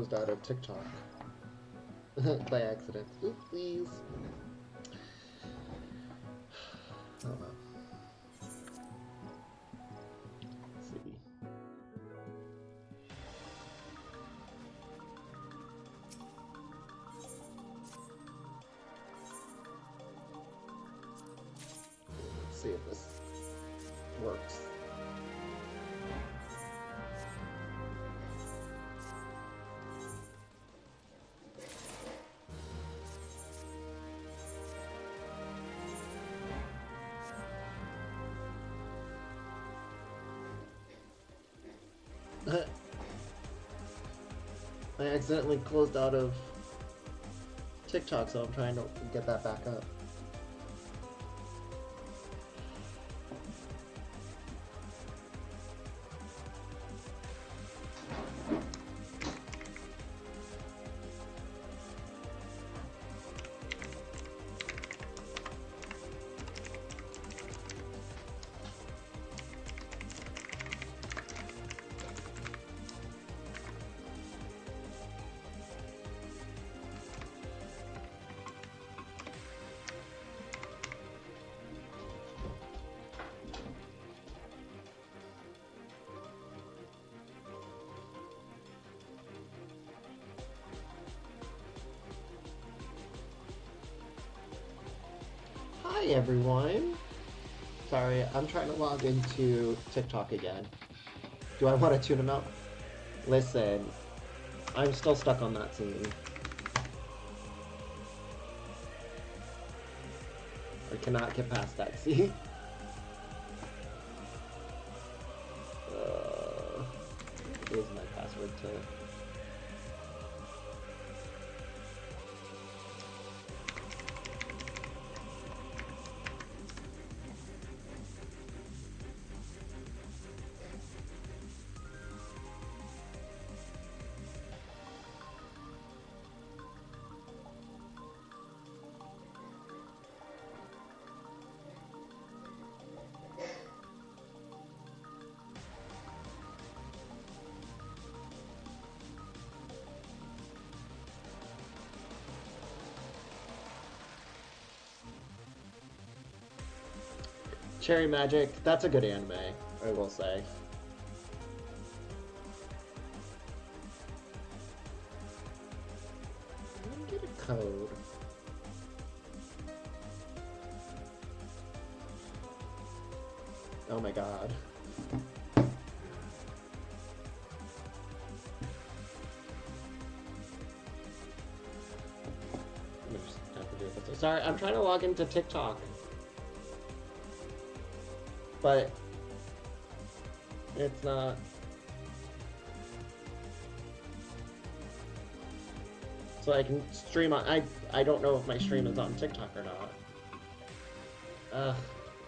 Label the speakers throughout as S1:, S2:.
S1: closed out of TikTok by accident. Oopsies. Oh well. Let's see. Let's see if this works. I accidentally closed out of TikTok, so I'm trying to get that back up. Hi everyone! Sorry, I'm trying to log into TikTok again. Do I want to tune them out? Listen, I'm still stuck on that scene. I cannot get past that scene. What is my password to... Cherry Magic, that's a good anime, I will say. Let me get a code. Oh my god. I'm just have to do it. Sorry, I'm trying to log into TikTok. But it's not. So I can stream on. I don't know if my stream is on TikTok or not.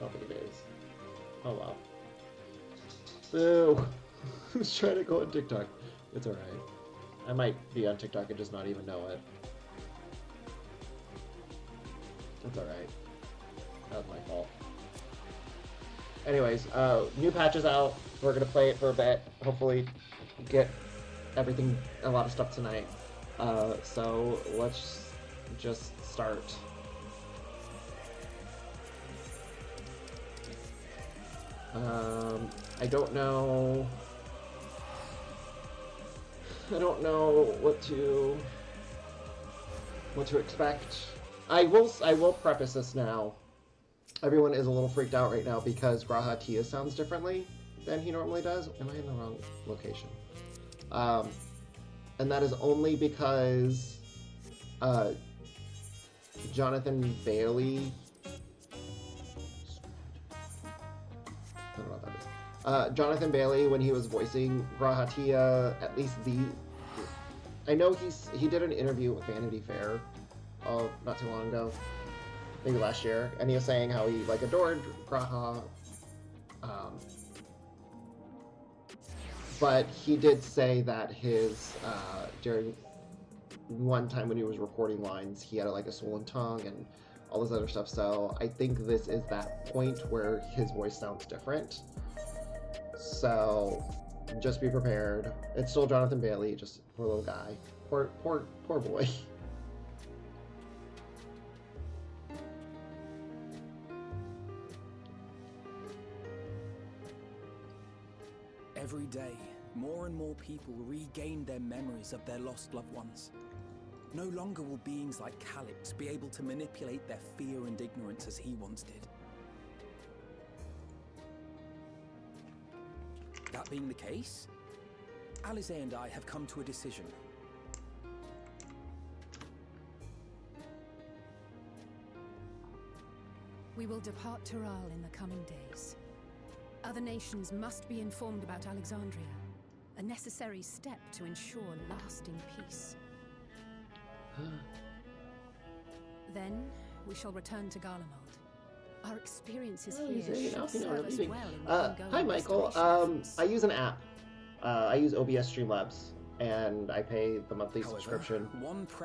S1: Couple of days. Oh well. Boo! I was trying to go on TikTok. It's alright. I might be on TikTok and just not even know it. It's alright. That was my fault. Anyways, new patch is out. We're gonna play it for a bit. Hopefully, get everything, a lot of stuff tonight. So let's just start. I don't know. I don't know what to expect. I will preface this now. Everyone is a little freaked out right now because Graha Tia sounds differently than he normally does. Am I in the wrong location? And that is only because Jonathan Bailey... I don't know what that is. Jonathan Bailey, when he was voicing Graha Tia, at least I know he did an interview with Vanity Fair not too long ago. Maybe last year, and he was saying how he adored Graha, but he did say that his during one time when he was recording lines, he had a swollen tongue and all this other stuff. So I think this is that point where his voice sounds different. So Just be prepared. It's still Jonathan Bailey, just poor little guy. Poor boy.
S2: Every day, more and more people regain their memories of their lost loved ones. No longer will beings like Calyx be able to manipulate their fear and ignorance as he once did. That being the case, Alize and I have come to a decision.
S3: We will depart Tural in the coming days. Other nations must be informed about Alexandria, a necessary step to ensure lasting peace. Then we shall return to Garlemald. Our experiences here should serve us well in the ongoing
S1: hi, Michael. I use an app. I use OBS Streamlabs, and I pay the monthly subscription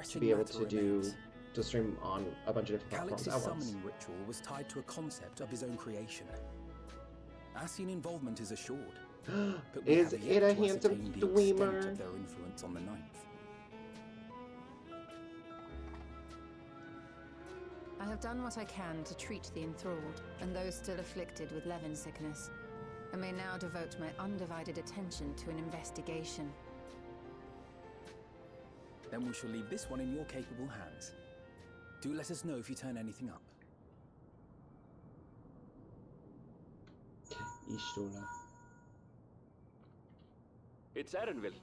S1: to be able to stream on a bunch of different platforms at
S2: Calyx's
S1: once.
S2: summoning ritual was tied to a concept of his own creation. Ascian involvement is assured, but we
S1: Is
S2: have
S1: it
S2: yet
S1: a
S2: to
S1: handsome
S2: ascertain the extent
S1: dweemer?
S2: of their influence on the Ninth.
S4: I have done what I can to treat the enthralled and those still afflicted with Levin sickness, and may now devote my undivided attention to an investigation.
S2: Then we shall leave this one in your capable hands. Do let us know if you turn anything up.
S1: Ishtola.
S5: It's Erenville.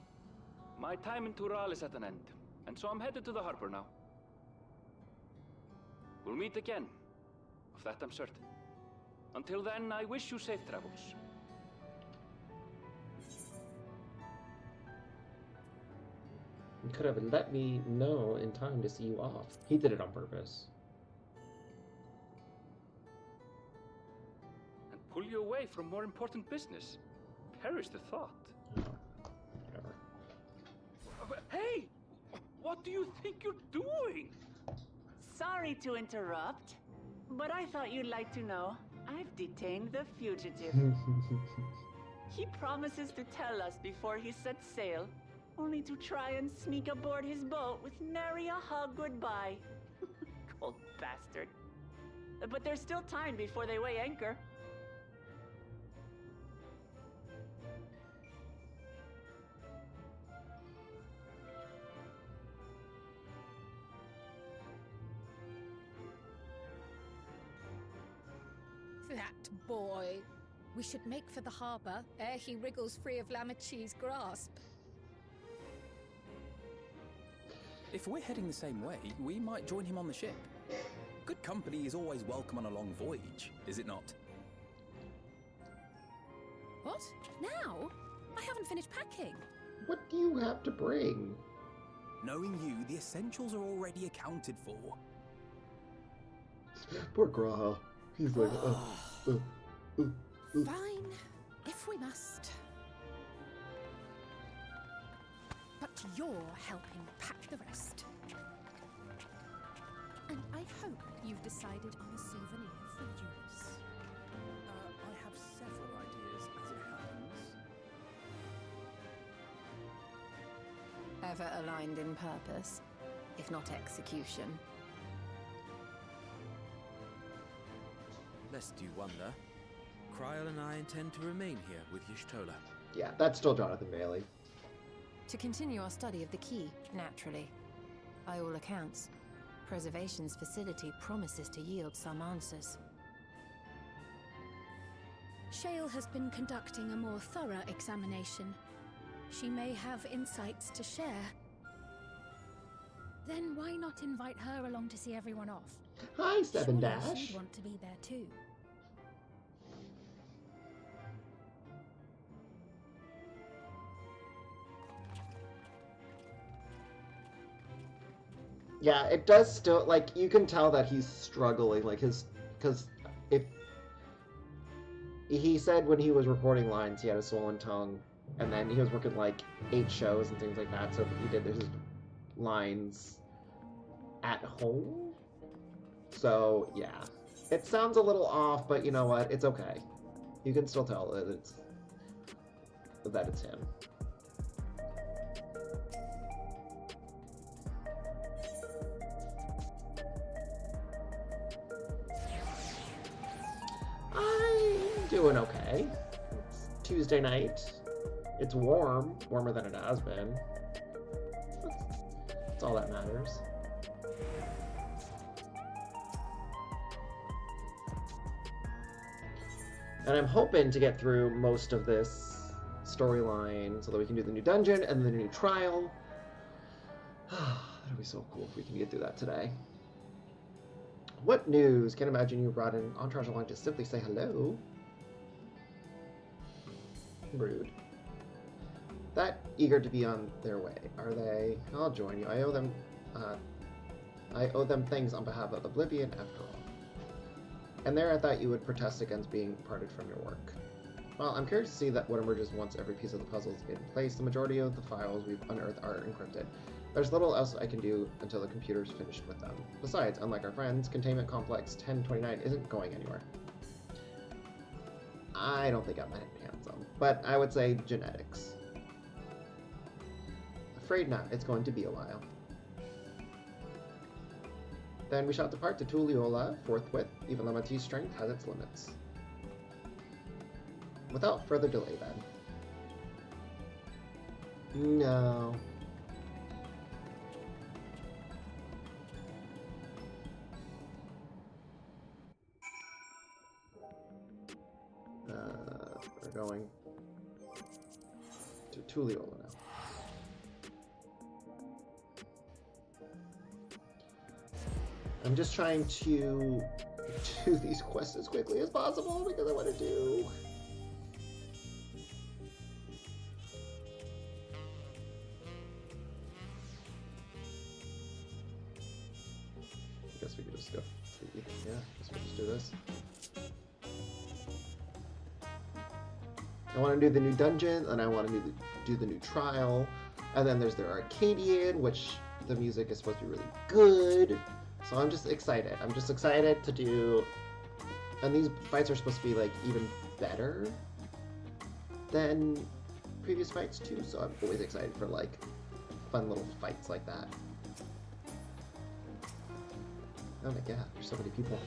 S5: My time in Tural is at an end, and so I'm headed to the harbor now. We'll meet again, of that I'm certain. Until then, I wish you safe travels.
S1: You could have let me know in time to see you off. He did it on purpose.
S5: And pull you away from more important business. Perish the thought.
S1: Oh, whatever.
S5: Hey! What do you think you're doing?
S6: Sorry to interrupt, but I thought you'd like to know. I've detained the fugitive. He promises to tell us before he sets sail, only to try and sneak aboard his boat with nary a hug goodbye. Cold bastard. But there's still time before they weigh anchor.
S3: That boy. We should make for the harbour ere he wriggles free of Lamachi's grasp.
S2: If we're heading the same way, we might join him on the ship. Good company is always welcome on a long voyage, is it not?
S3: What? Now? I haven't finished packing.
S1: What do you have to bring?
S2: Knowing you, the essentials are already accounted for.
S1: Poor Graha. He's like,
S3: Fine, if we must. But you're helping pack the rest. And I hope you've decided on a souvenir for Eunice.
S2: I have several ideas, as it happens.
S4: Ever aligned in purpose, if not execution.
S7: Lest you wonder, Kryl and I intend to remain here with Y'shtola.
S1: yeah, that's still Jonathan Bailey.
S4: To continue our study of the key, naturally. By all accounts, Preservation's facility promises to yield some answers.
S3: Shale has been conducting a more thorough examination. She may have insights to share. Then why not invite her along to see everyone off?
S1: Hi, Seven
S3: Surely
S1: Dash.
S3: she'd want to be there too.
S1: Yeah, it does still, like, you can tell that he's struggling, like, because if he said when he was recording lines he had a swollen tongue, and then he was working, like, 8 shows and things like that, so he did his lines at home. So, yeah. It sounds a little off, but you know what? It's okay. You can still tell that that it's him. I'm doing okay. It's Tuesday night. It's warm, warmer than it has been. That's all that matters. And I'm hoping to get through most of this storyline so that we can do the new dungeon and the new trial. That'd be so cool if we can get through that today. What news? Can't imagine you brought an entourage along to simply say hello. Rude. That eager to be on their way, are they? I'll join you. I owe them things on behalf of Oblivion after all. And there I thought you would protest against being parted from your work. Well, I'm curious to see that what emerges once every piece of the puzzle is in place. The majority of the files we've unearthed are encrypted. There's little else I can do until the computer's finished with them. Besides, unlike our friends, Containment Complex 1029 isn't going anywhere. I don't think I'm handsome, but I would say genetics. Afraid not, it's going to be a while. Then we shall depart to Tulliola forthwith. Even Lamati's strength has its limits. Without further delay, then. No. We're going to Tulliola now. I'm just trying to do these quests as quickly as possible because I want to do... I guess we could just go to... Yeah, I guess we'll just do this. I want to do the new dungeon, and I want to do the new trial, and then there's the Arcadian, which the music is supposed to be really good. So I'm just excited. I'm just excited to do... And these fights are supposed to be, like, even better than previous fights, too. So I'm always excited for, like, fun little fights like that. Oh my god, there's so many people.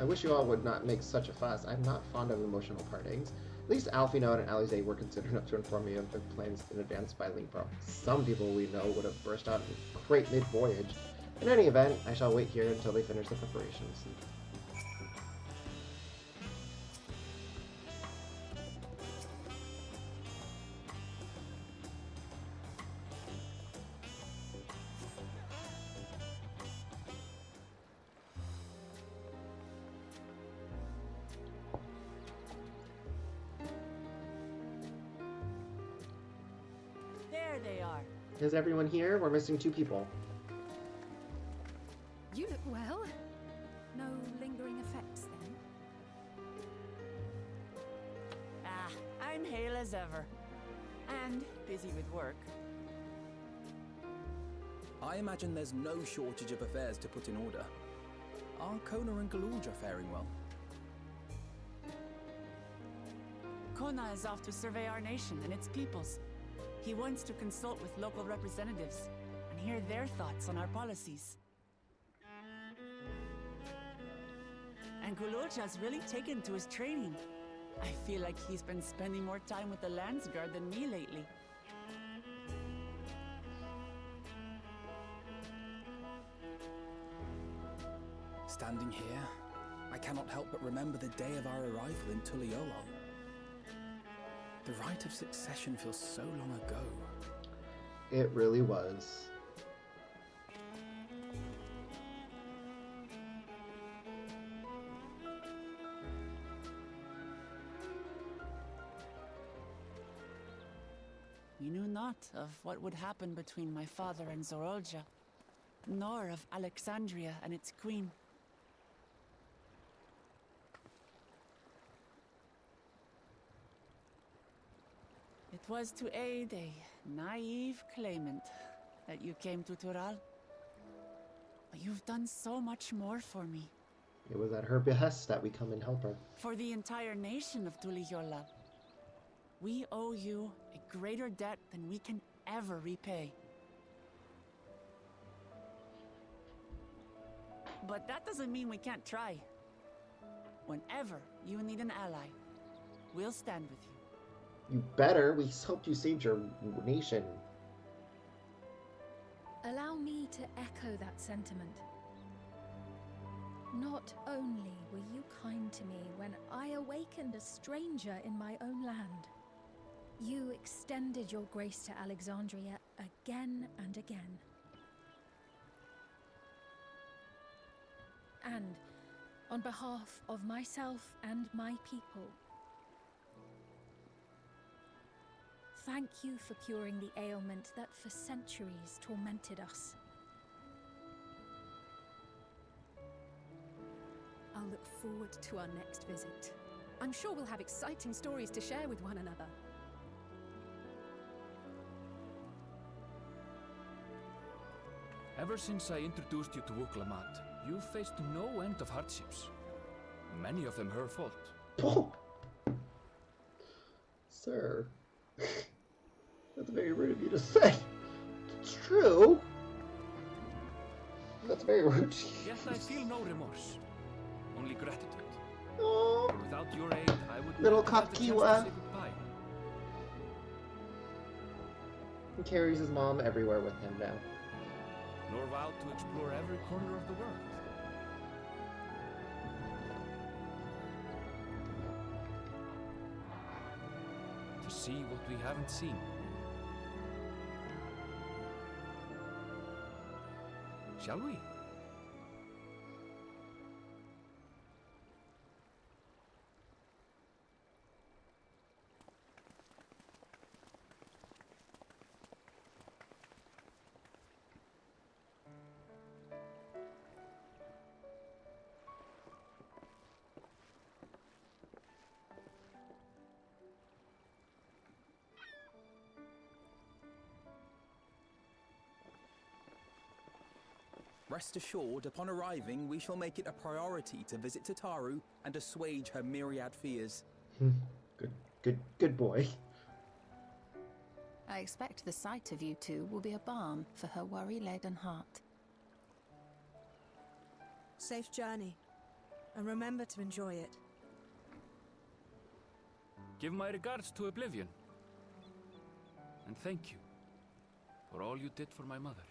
S1: I wish you all would not make such a fuss. I'm not fond of emotional partings. At least Alphino and Alize were considered enough to inform me of their plans in advance by Linkpro. Some people we know would have burst out in crate mid-voyage. In any event, I shall wait here until they finish the preparations.
S6: There they are.
S1: Is everyone here? We're missing 2 people.
S3: You look well. No lingering effects, then?
S6: Ah, I'm hale as ever. And busy with work.
S2: I imagine there's no shortage of affairs to put in order. Are Kona and Galulja faring well?
S6: Kona is off to survey our nation and its peoples. He wants to consult with local representatives and hear their thoughts on our policies. And Galulja's really taken to his training. I feel like he's been spending more time with the Landsguard than me lately.
S2: Standing here, I cannot help but remember the day of our arrival in Tulliola. The rite of succession feels so long ago.
S1: It really was.
S6: We knew not of what would happen between my father and Zorolja, nor of Alexandria and its queen. It was to aid a naive claimant that you came to Tural. But you've done so much more for me.
S1: It was at her behest that we come and help her.
S6: For the entire nation of Tulihiola. We owe you a greater debt than we can ever repay. But that doesn't mean we can't try. Whenever you need an ally, we'll stand with you.
S1: You better. We helped you save your nation.
S3: Allow me to echo that sentiment. Not only were you kind to me when I awakened a stranger in my own land, you extended your grace to Alexandria again and again. And on behalf of myself and my people, thank you for curing the ailment that for centuries tormented us. I'll look forward to our next visit. I'm sure we'll have exciting stories to share with one another.
S5: Ever since I introduced you to Wuklamat, you've faced no end of hardships. Many of them her fault.
S1: Oh. Sir. That's very rude of you to say. It's true. That's very rude.
S5: Yet I feel no remorse. Only gratitude.
S1: Oh,
S5: For without your aid, I would
S1: Little
S5: never have the chance to
S1: Kapkiwa.
S5: say goodbye.
S1: he carries his mom everywhere with him now.
S5: Nor vowed to explore every corner of the world. To see what we haven't seen. Shall we?
S2: Rest assured, upon arriving, we shall make it a priority to visit Tataru and assuage her myriad fears.
S1: Good boy.
S4: I expect the sight of you two will be a balm for her worry-laden heart.
S8: Safe journey, and remember to enjoy it.
S5: Give my regards to Oblivion. And thank you for all you did for my mother.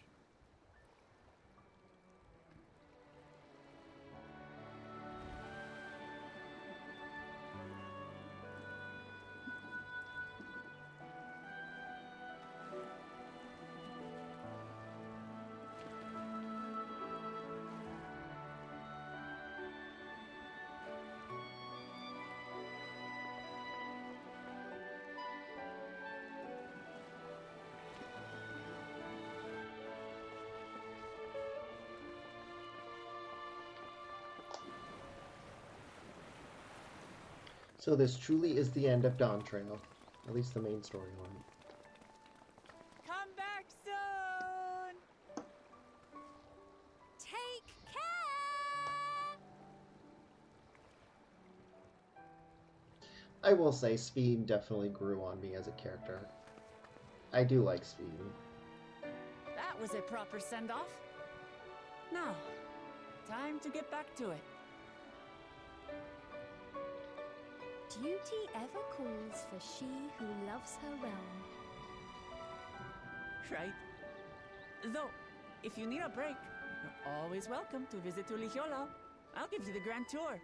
S1: So this truly is the end of Dawn Trail. At least the main storyline.
S6: Come back soon!
S3: Take care!
S1: I will say Sphene definitely grew on me as a character. I do like Sphene.
S6: That was a proper send-off. Now, time to get back to it.
S3: Duty ever calls for she who loves her realm.
S6: Right? Though, if you need a break, you're always welcome to visit Tulihiola. I'll give you the grand tour.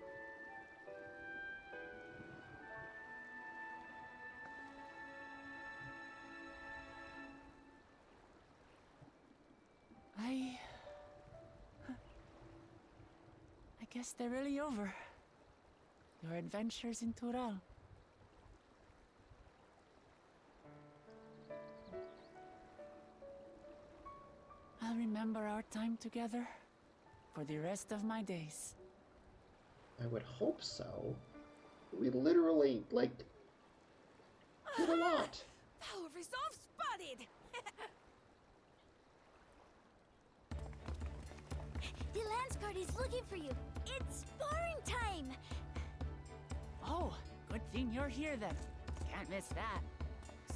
S6: I guess they're really over. Your adventures in Tural. I'll remember our time together for the rest of my days.
S1: I would hope so. We literally, like, did a lot.
S3: Power resolve spotted! The Lance
S9: guard is looking for you. It's sparring time!
S6: Oh, good thing you're here then. Can't miss that.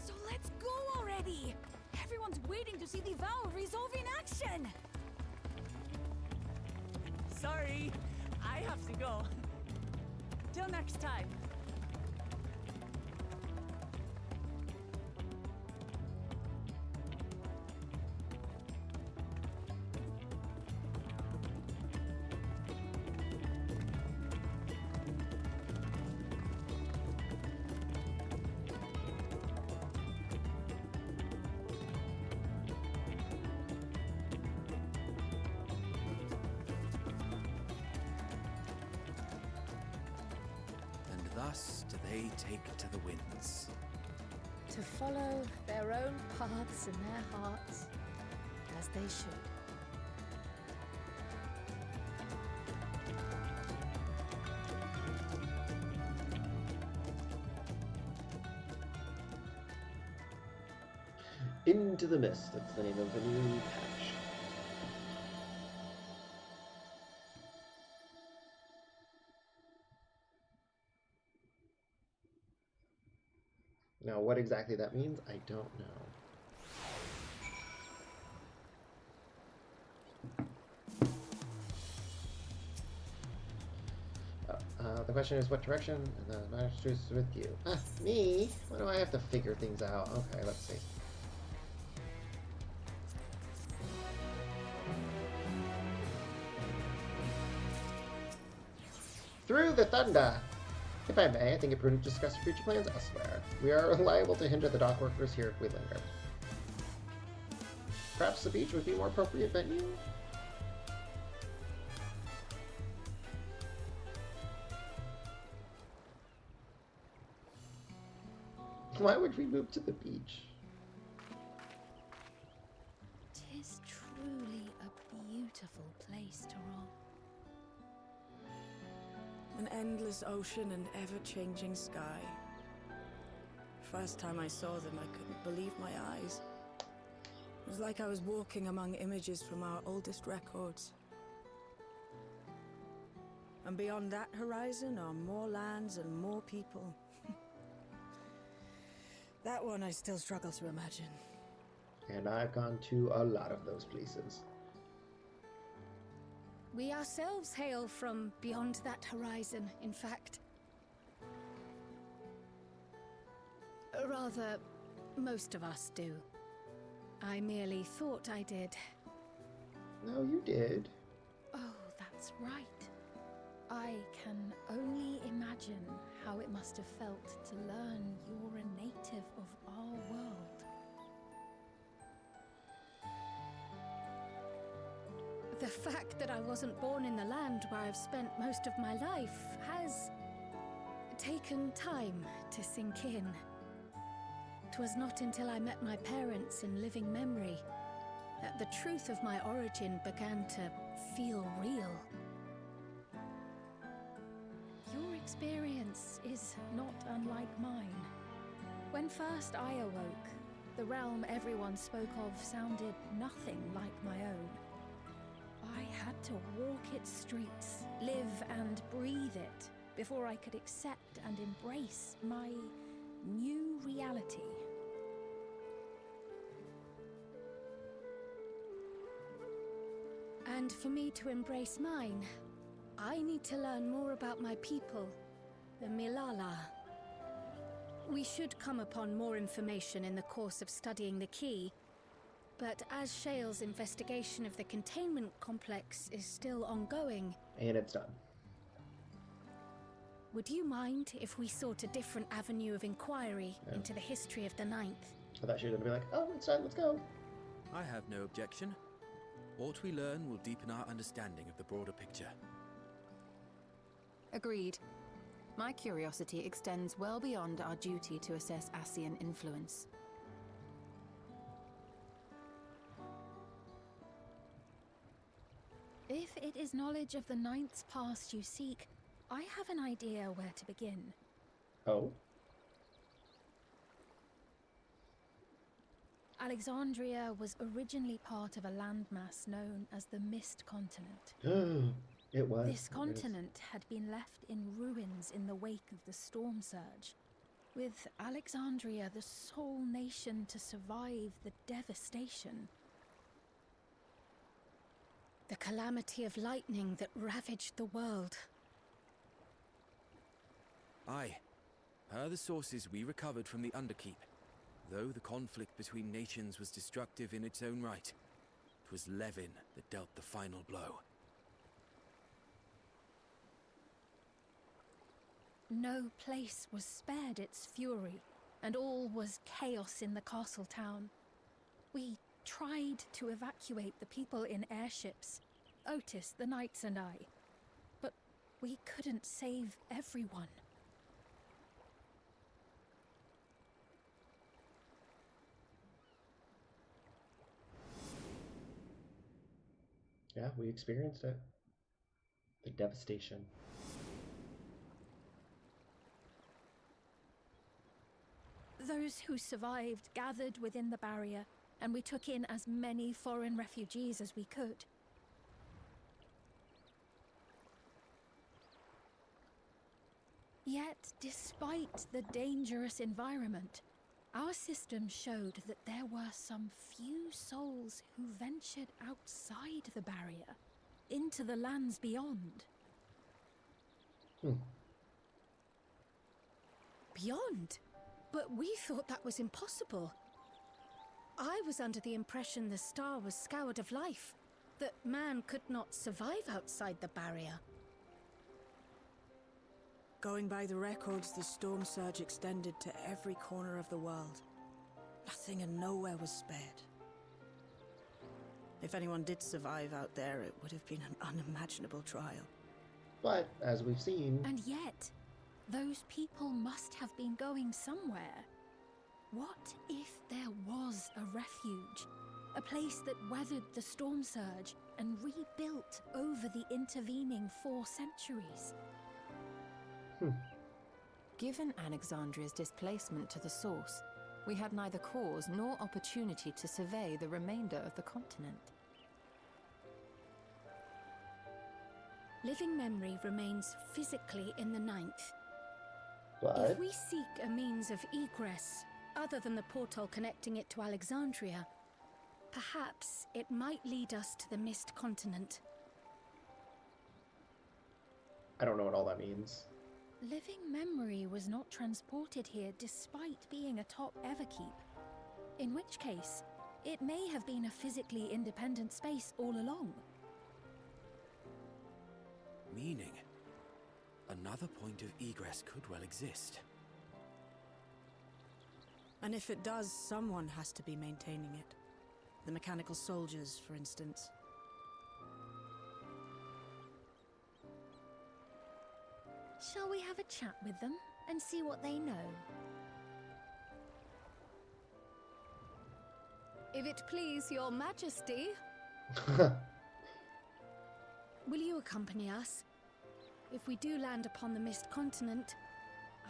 S3: So let's go already! Everyone's waiting to see the Val resolve in action!
S6: Sorry, I have to go. Till next time.
S7: Thus do they take to the winds.
S3: To follow their own paths in their hearts, as they should.
S1: Into the Mist, that's the name of the new patch. Now, what exactly that means, I don't know. The question is what direction, and the master is with you. Ah, me? Why do I have to figure things out? Okay, let's see. Through the thunder! If I may, I think it prudent to discuss future plans elsewhere. We are liable to hinder the dock workers here if we linger. Perhaps the beach would be a more appropriate venue? Why would we move to the beach?
S3: 'Tis truly a beautiful place to roam.
S8: An endless ocean and ever-changing sky. First time I saw them, I couldn't believe my eyes. It was like I was walking among images from our oldest records. And beyond that horizon are more lands and more people. That one I still struggle to imagine.
S1: And I've gone to a lot of those places.
S3: We ourselves hail from beyond that horizon, in fact. Rather, most of us do. I merely thought I did.
S1: No, you did.
S3: Oh, that's right. I can only imagine how it must have felt to learn you're a native of our world. The fact that I wasn't born in the land where I've spent most of my life has taken time to sink in. 'Twas not until I met my parents in living memory that the truth of my origin began to feel real. Your experience is not unlike mine. When first I awoke, the realm everyone spoke of sounded nothing like my own. I had to walk its streets, live and breathe it, before I could accept and embrace my new reality. And for me to embrace mine, I need to learn more about my people, the Milala. We should come upon more information in the course of studying the key, but as Shale's investigation of the containment complex is still ongoing...
S1: And it's done.
S3: Would you mind if we sought a different avenue of inquiry into the history of the Ninth?
S1: I thought she was going to be like, oh, it's done, let's go.
S7: I have no objection. What we learn will deepen our understanding of the broader picture.
S4: Agreed. My curiosity extends well beyond our duty to assess Ascian influence.
S3: If it is knowledge of the Ninth's past you seek, I have an idea where to begin. Alexandria was originally part of a landmass known as the Mist Continent.
S1: It was.
S3: This continent had been left in ruins in the wake of the storm surge, with Alexandria the sole nation to survive the devastation.
S10: The calamity of lightning that ravaged the world.
S7: Aye. Per the sources we recovered from the Underkeep, though the conflict between nations was destructive in its own right, it was Levin that dealt the final blow.
S3: No place was spared its fury, and all was chaos in the castle town. We tried to evacuate the people in airships, Otis, the knights and I, but we couldn't save everyone.
S1: Yeah, we experienced it. The devastation.
S3: Those who survived gathered within the barrier, and we took in as many foreign refugees as we could. Yet, despite the dangerous environment, our system showed that there were some few souls who ventured outside the barrier, into the lands beyond.
S10: Beyond? But we thought that was impossible. I was under the impression the star was scoured of life, that man could not survive outside the barrier.
S8: Going by the records, the storm surge extended to every corner of the world. Nothing and nowhere was spared. If anyone did survive out there, it would have been an unimaginable trial.
S1: But, as we've seen...
S3: And yet, those people must have been going somewhere. What if there was a refuge? A place that weathered the storm surge and rebuilt over the intervening 4 centuries?
S4: Given Alexandria's displacement to the source, we had neither cause nor opportunity to survey the remainder of the continent.
S10: Living memory remains physically in the 9th.
S1: But...
S10: If we seek a means of egress, other than the portal connecting it to Alexandria, perhaps it might lead us to the Mist Continent.
S1: I don't know what all that means.
S3: Living memory was not transported here despite being a top Everkeep. In which case, it may have been a physically independent space all along.
S7: Meaning, another point of egress could well exist.
S8: And if it does, someone has to be maintaining it. The mechanical soldiers, for instance.
S3: Shall we have a chat with them and see what they know?
S10: If it please your majesty, will you accompany us? If we do land upon the Mist Continent,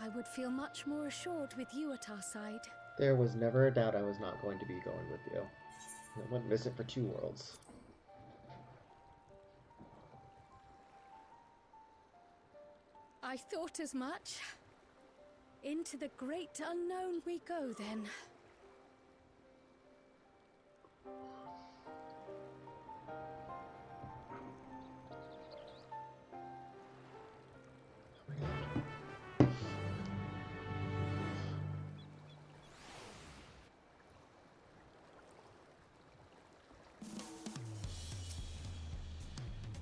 S10: I would feel much more assured with you at our side.
S1: There was never a doubt I was not going to be going with you. I wouldn't miss it for 2 worlds.
S10: I thought as much. Into the great unknown we go, then.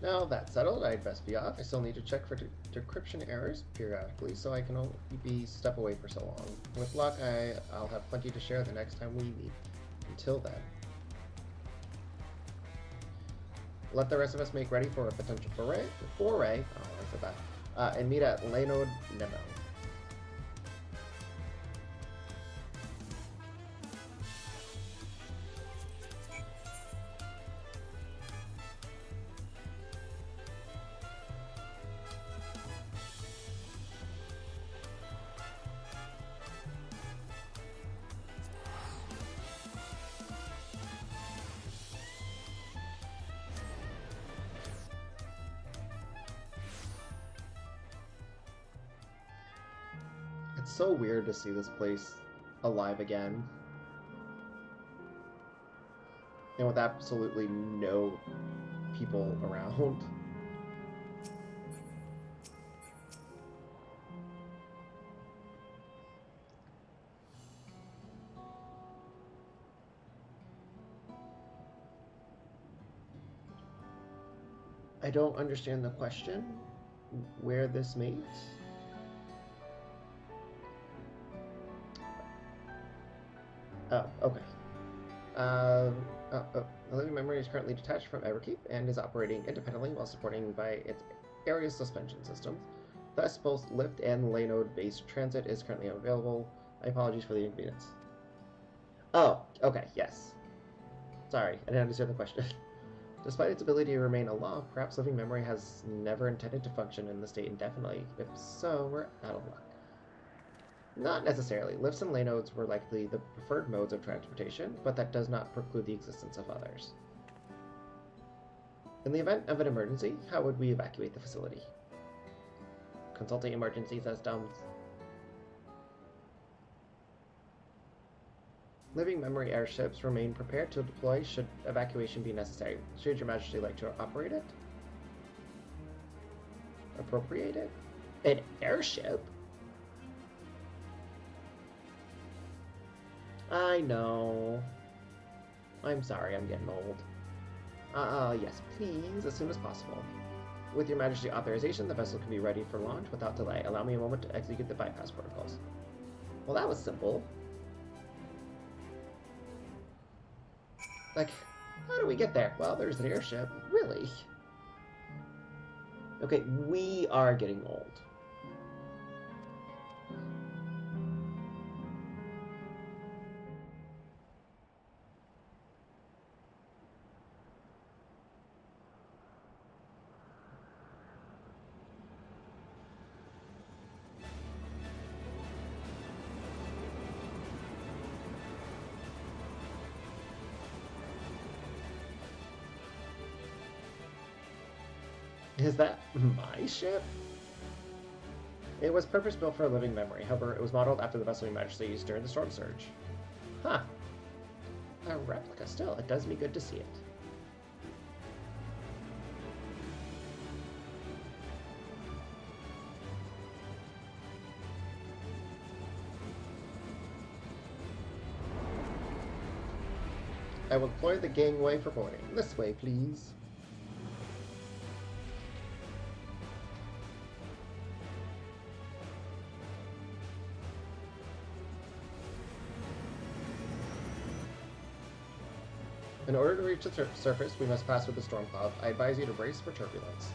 S1: Now that's settled, I'd best be off. I still need to check for decryption errors periodically, so I can only be step away for so long. With luck, I'll have plenty to share the next time we meet. Until then. Let the rest of us make ready for a potential foray, I said that, and meet at Leno Nemo. so weird to see this place alive again. And with absolutely no people around. I don't understand the question. Where this meets? Oh, okay. The living memory is currently detached from Everkeep and is operating independently while supported by its area suspension systems. Thus, both lift and lay node-based transit is currently unavailable. My apologies for the inconvenience. Oh, okay, yes. Sorry, I didn't understand the question. Despite its ability to remain aloft, perhaps living memory has never intended to function in the state indefinitely. If so, we're out of luck. Not necessarily. Lifts and lay nodes were likely the preferred modes of transportation, but that does not preclude the existence of others. In the event of an emergency, how would we evacuate the facility? Consulting emergency systems. Living memory airships remain prepared to deploy should evacuation be necessary. Should Your Majesty like to operate it? Appropriate it? An airship? I know. I'm sorry, I'm getting old. Yes, please, as soon as possible. With Your Majesty authorization, the vessel can be ready for launch without delay. Allow me a moment to execute the bypass protocols. Well, that was simple. Like, how do we get there? Well, there's an airship. Really? Okay, we are getting old. Is that my ship? It was purpose-built for a living memory. However, it was modeled after the vessel Your Majesty used during the storm surge. Huh. A replica still. It does me good to see it. I will deploy the gangway for boarding. This way, please. In order to reach the surface, we must pass through the storm cloud. I advise you to brace for turbulence.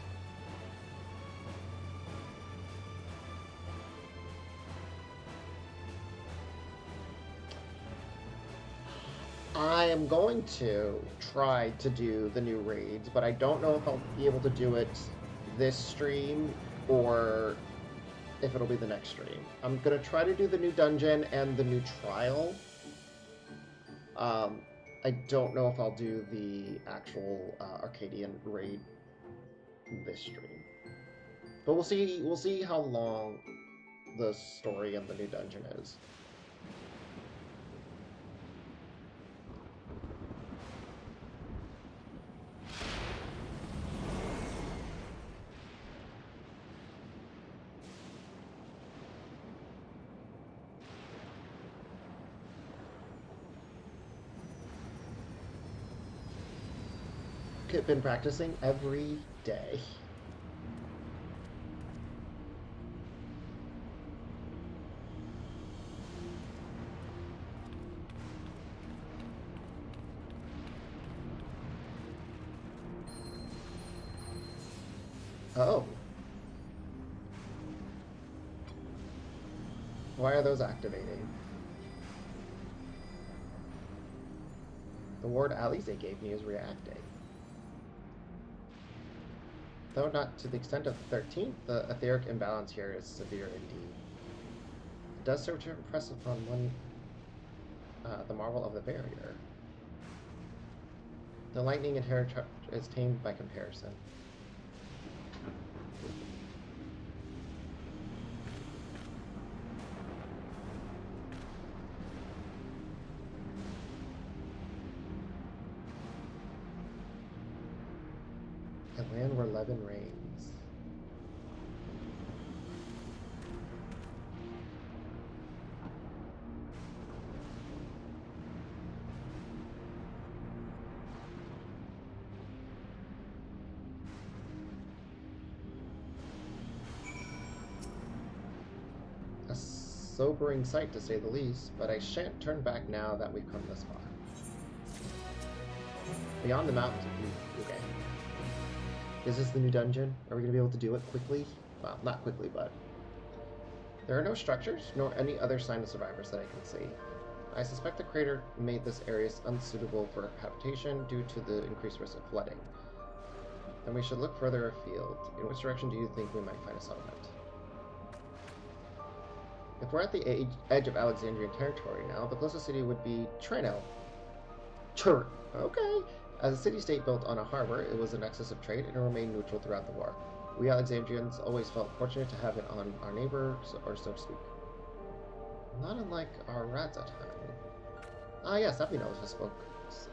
S1: I am going to try to do the new raids, but I don't know if I'll be able to do it this stream or if it'll be the next stream. I'm going to try to do the new dungeon and the new trial. I don't know if I'll do the actual Arcadian raid this stream. But we'll see how long the story and the new dungeon is. Been practicing every day. Oh. Why are those activating? The ward Alize gave me is reacting. Though not to the extent of the 13th, the etheric imbalance here is severe indeed. It does serve to impress upon one the marvel of the barrier. The lightning inherent is tamed by comparison. land where Levin reigns. A sobering sight, to say the least, but I shan't turn back now that we've come this far. Beyond the mountains. Okay. Is this the new dungeon? Are we going to be able to do it quickly? Well, not quickly, but... There are no structures, nor any other sign of survivors that I can see. I suspect the crater made this area unsuitable for habitation due to the increased risk of flooding. Then we should look further afield. In which direction do you think we might find a settlement? If we're at the edge of Alexandrian territory now, the closest city would be Treno. Okay. As a city-state built on a harbor, it was a nexus of trade and it remained neutral throughout the war. We Alexandrians always felt fortunate to have it on our neighbor, or so to speak. Not unlike our Radzatan. Ah yes, Epinos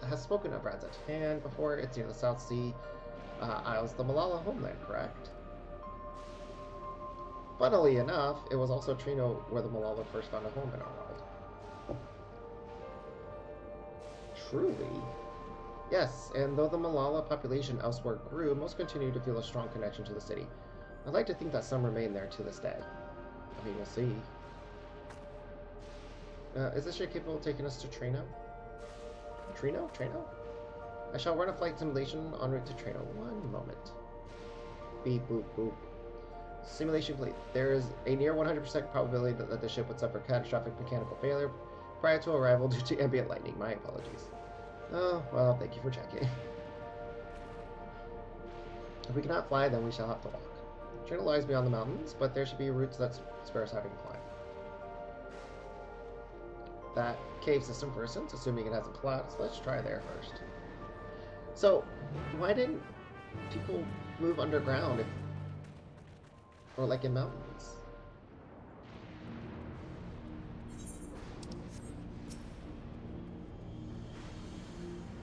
S1: has spoken of Radzatan before. It's near the South Sea Isles, the Malala homeland, correct? Funnily enough, it was also Treno where the Malala first found a home in our world. Truly? Yes, and though the Malala population elsewhere grew, most continue to feel a strong connection to the city. I'd like to think that some remain there to this day. I mean, we'll see. Is this ship capable of taking us to Treno? Treno? I shall run a flight simulation en route to Treno. One moment. Beep, boop, boop. Simulation complete. There is a near 100% probability that the ship would suffer catastrophic mechanical failure prior to arrival due to ambient lightning. My apologies. Oh, well, thank you for checking. If we cannot fly, then we shall have to walk. Treno lies beyond the mountains, but there should be routes that spare us having to climb. That cave system, for instance, assuming it hasn't collapsed, let's try there first. So, why didn't people move underground or like in mountains?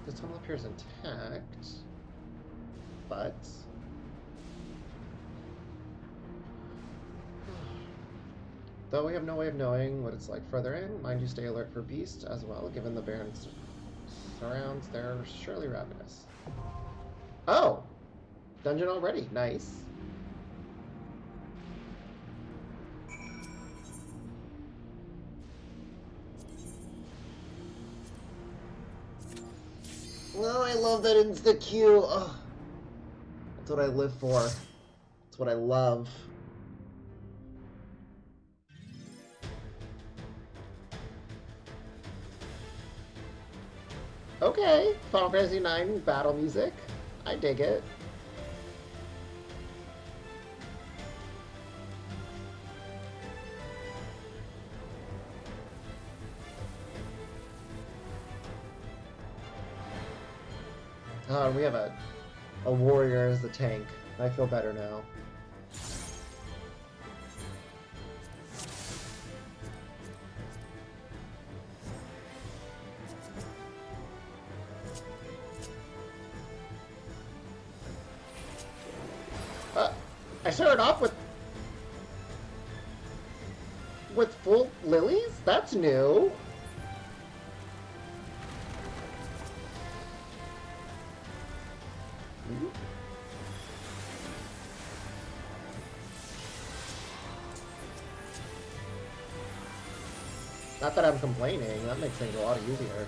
S1: The tunnel appears intact, but... Though we have no way of knowing what it's like further in, mind you stay alert for beasts as well, given the barren surrounds, they're surely ravenous. Oh! Dungeon already, nice. Oh, I love that insta queue. Oh, that's what I live for. That's what I love. Okay, Final Fantasy IX battle music. I dig it. We have a warrior as the tank. I feel better now. I started off with full lilies? That's new. Not that I'm complaining, that makes things a lot easier.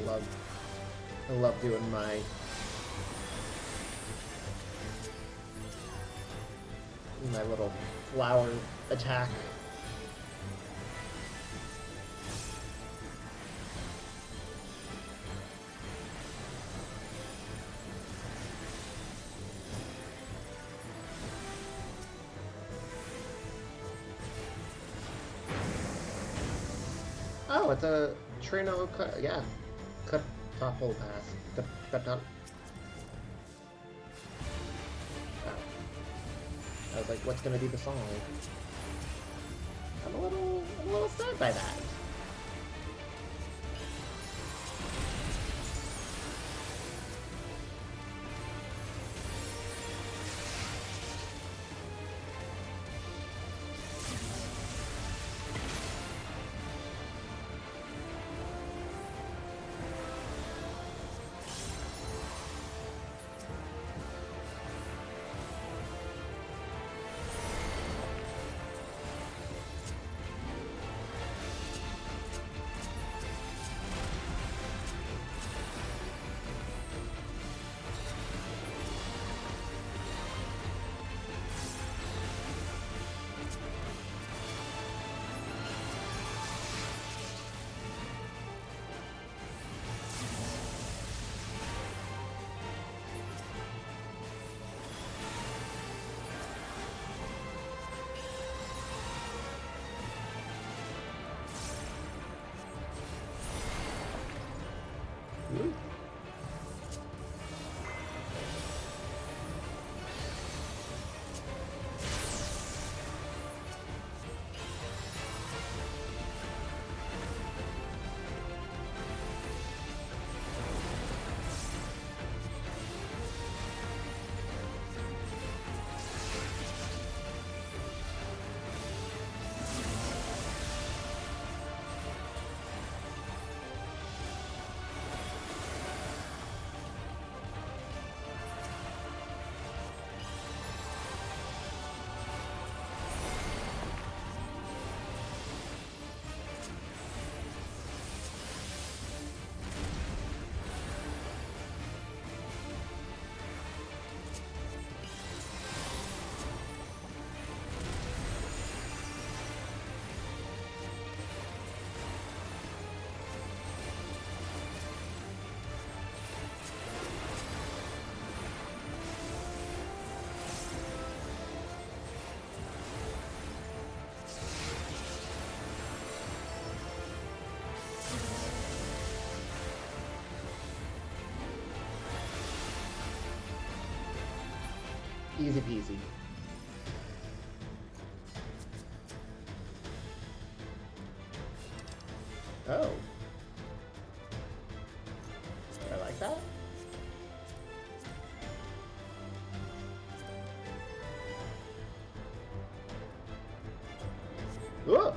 S1: I love doing my little flower attack. Oh, it's a Trino, yeah, cut top hole pass. Cut top. Oh. I was like, what's gonna be the song? I'm a little sad by that. Easy peasy. Oh. I like that. Whoa.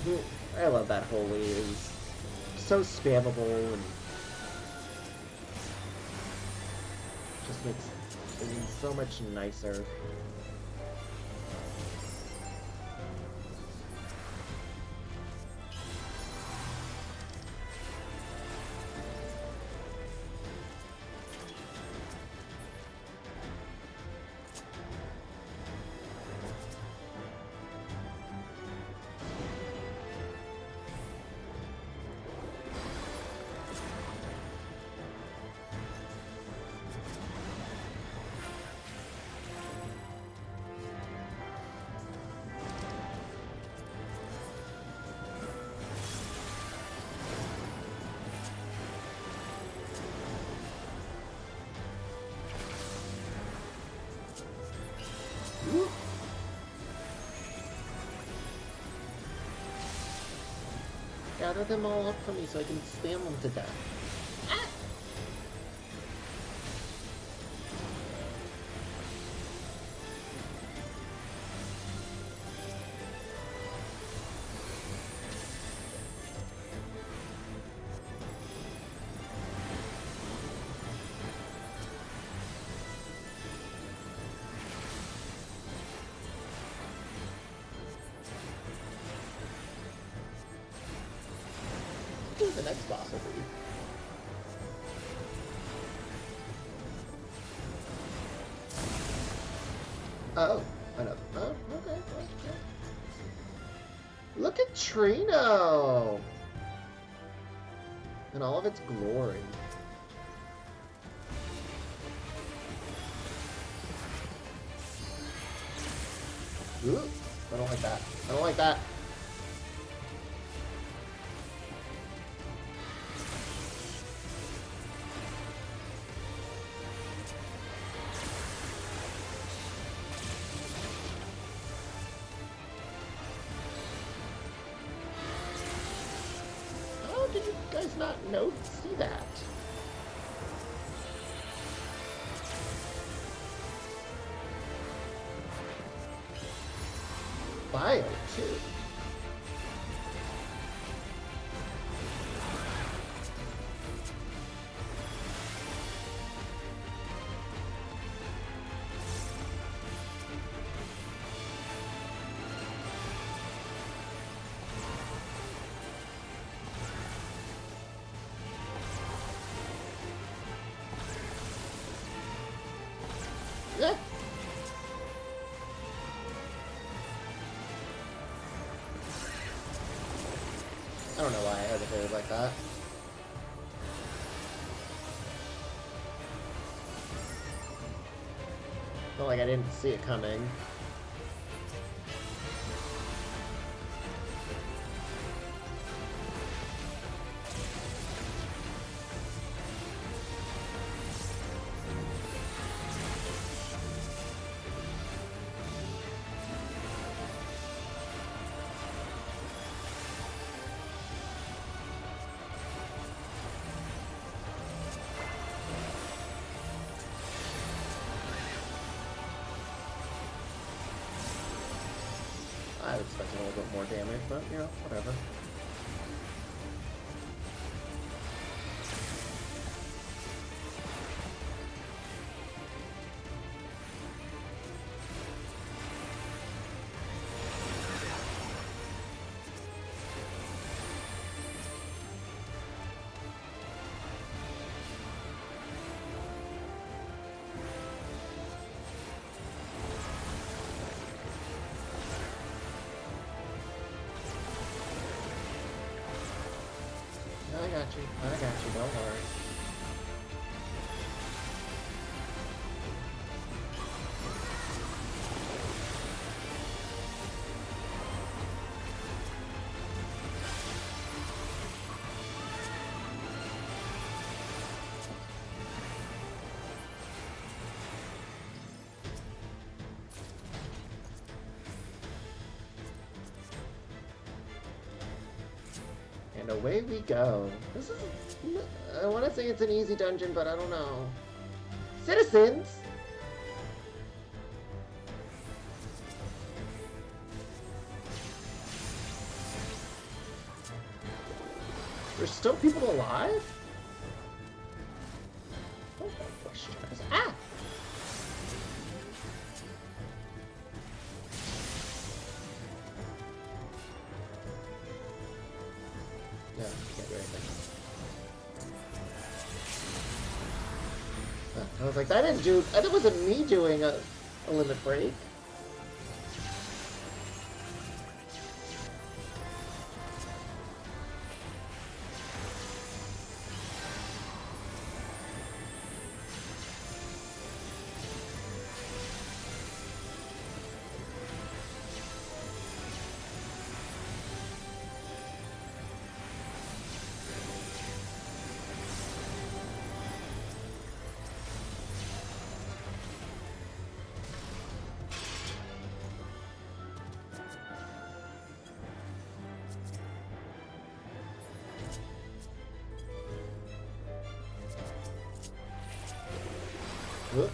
S1: Ooh. I love that holy. It's so spammable and just makes things so much nicer. Gather them all up for me so I can spam them to death. Ah! Who the next boss will be? Oh, another. Oh, okay. Look at Trino! In all of its glory. Ooh, I don't like that. I don't like that. How did you guys not see that? Bio, too. Yeah. I don't know why I hesitated like that. Felt like I didn't see it coming. I was expecting a little bit more damage, but, you know, whatever. I got you, don't worry. And away we go. This is... I want to say it's an easy dungeon, but I don't know. Citizens! There's still people alive? Oh, ah! No, can't do anything. I was like, that didn't do... That wasn't me doing a limit break. Whoop.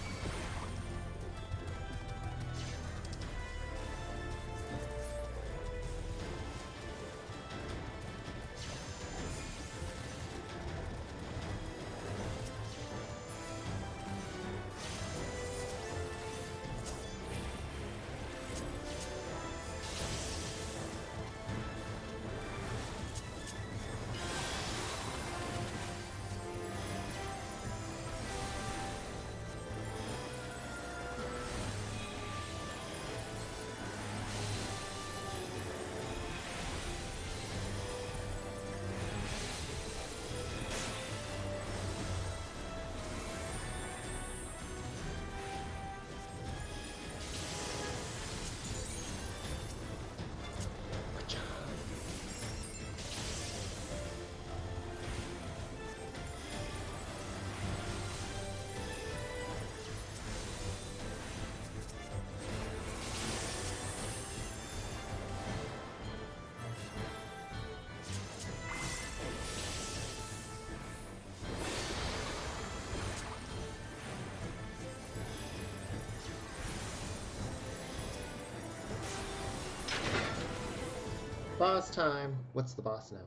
S1: Boss time. What's the boss now?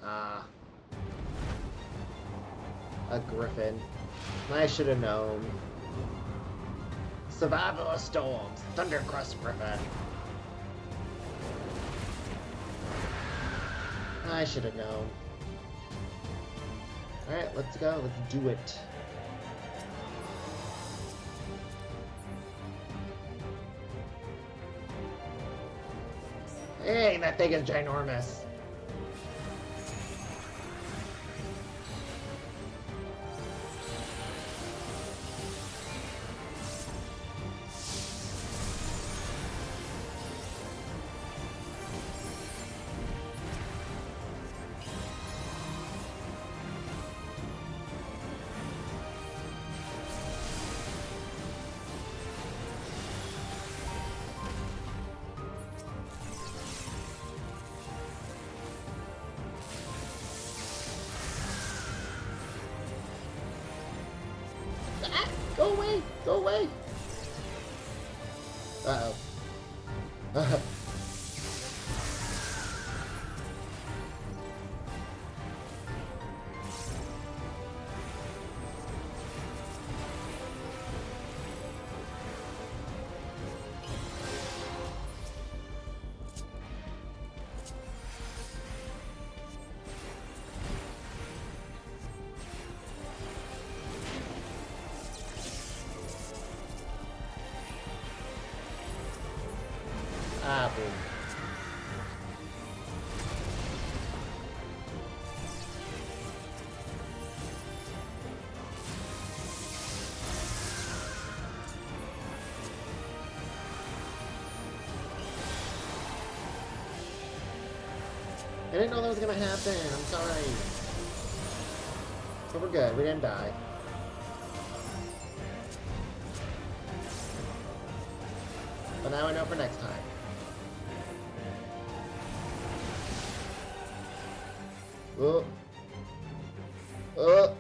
S1: Ah. A griffin. I should have known. Survival of storms. Thundercrust griffin. I should have known. Alright, let's go. Let's do it. Hey, that thing is ginormous. Go away! Go away! Uh-oh. Ah, boom. I didn't know that was gonna happen. I'm sorry. But we're good. We didn't die. But now I know for next time. Oh. Oh.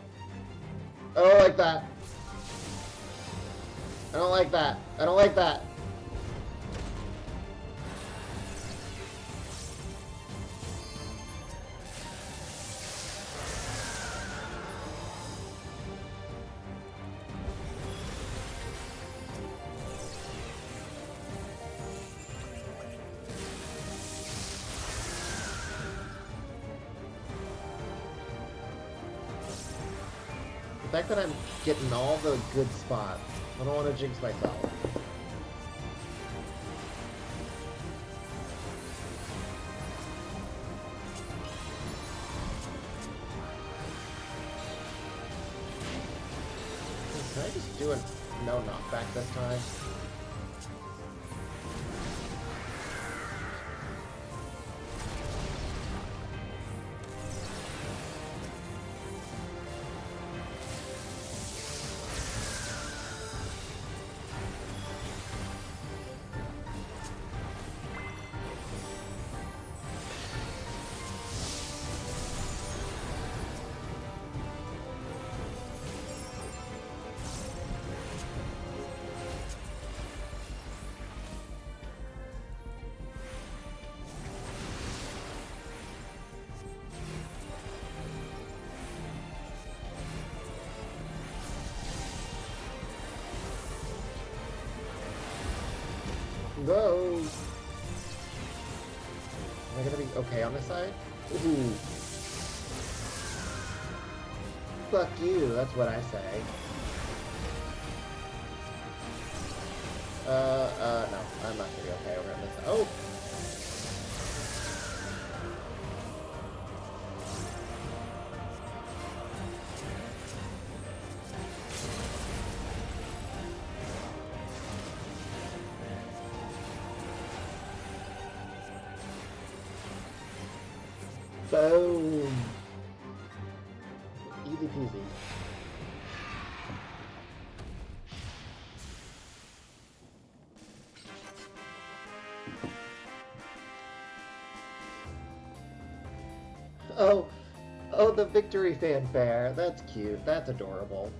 S1: I don't like that. I don't like that. I don't like that. The fact that I'm getting all the good spots, I don't want to jinx myself. Can I just do a no knockback this time? goes. Am I gonna be okay on this side? Ooh. Fuck you, that's what I say. No, I'm not gonna be okay over on this side. Oh! Boom! Easy peasy. Oh, the victory fanfare. That's cute. That's adorable.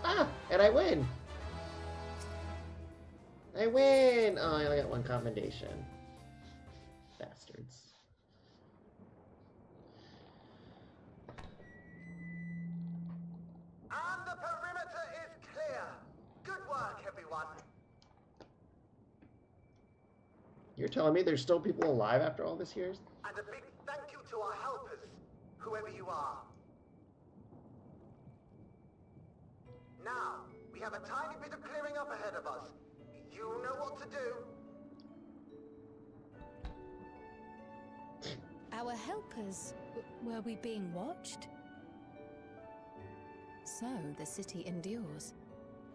S1: Ah, and I win. I win. Oh, I only got one commendation. Bastards.
S11: And the perimeter is clear. Good work, everyone.
S1: You're telling me there's still people alive after all this years?
S11: And a big thank you to our helpers, whoever you are. Now, we have a tiny bit of clearing up ahead of us. You know what to do.
S10: Our helpers, were we being watched?
S4: So the city endures,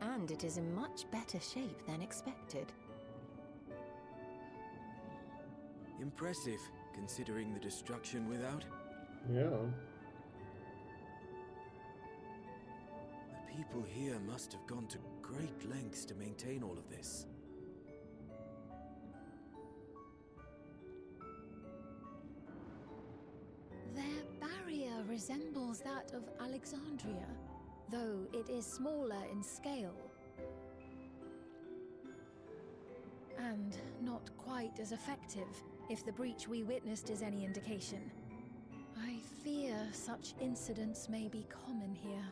S4: and it is in much better shape than expected.
S7: Impressive, considering the destruction without.
S1: Yeah.
S7: The people here must have gone to great lengths to maintain all of this.
S3: Their barrier resembles that of Alexandria, though it is smaller in scale. And not quite as effective, if the breach we witnessed is any indication. I fear such incidents may be common here.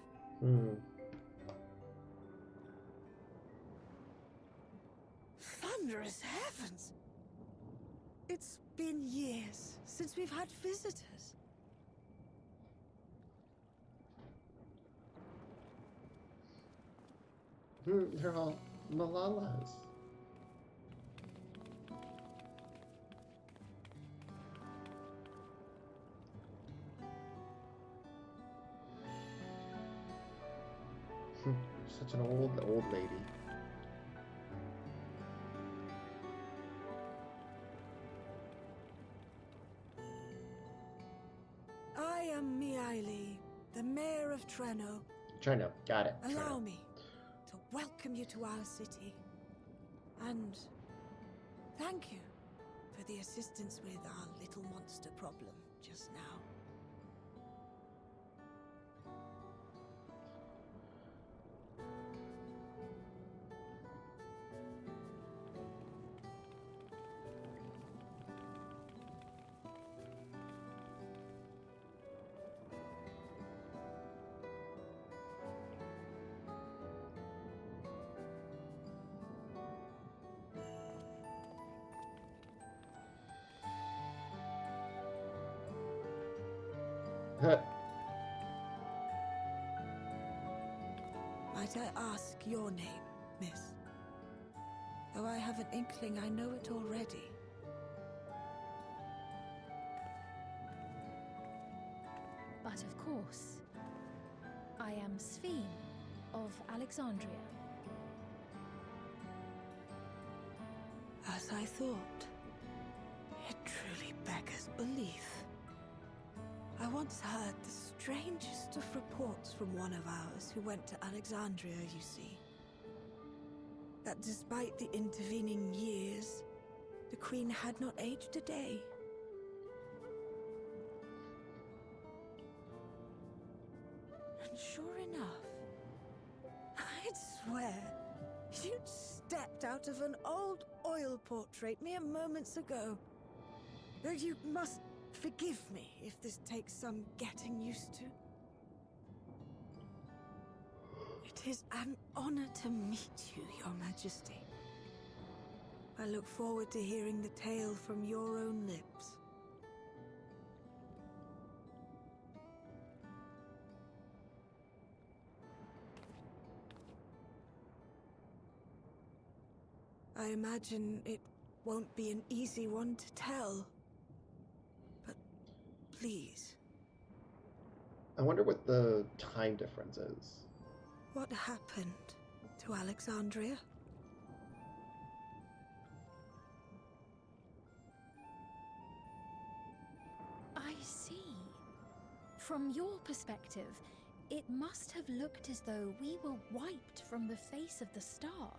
S8: Thunderous heavens! It's been years since we've had visitors.
S1: They're all Malalas. Such an old lady.
S8: I am Miaili, the mayor of Treno.
S1: Treno, got it.
S8: Allow
S1: Treno.
S8: me to welcome you to our city. And thank you for the assistance with our little monster problem just now. Might I ask your name, miss? Though I have an inkling I know it already.
S3: But of course, I am Sphene of Alexandria.
S8: As I thought. It truly beggars belief. I once heard the strangest of reports from one of ours who went to Alexandria, you see. That despite the intervening years, the Queen had not aged a day. And sure enough, I'd swear, you'd stepped out of an old oil portrait mere moments ago. Though you must forgive me if this takes some getting used to. It is an honor to meet you, Your Majesty. I look forward to hearing the tale from your own lips. I imagine it won't be an easy one to tell. But please.
S1: I wonder what the time difference is.
S8: What happened to Alexandria?
S3: I see. From your perspective, it must have looked as though we were wiped from the face of the star.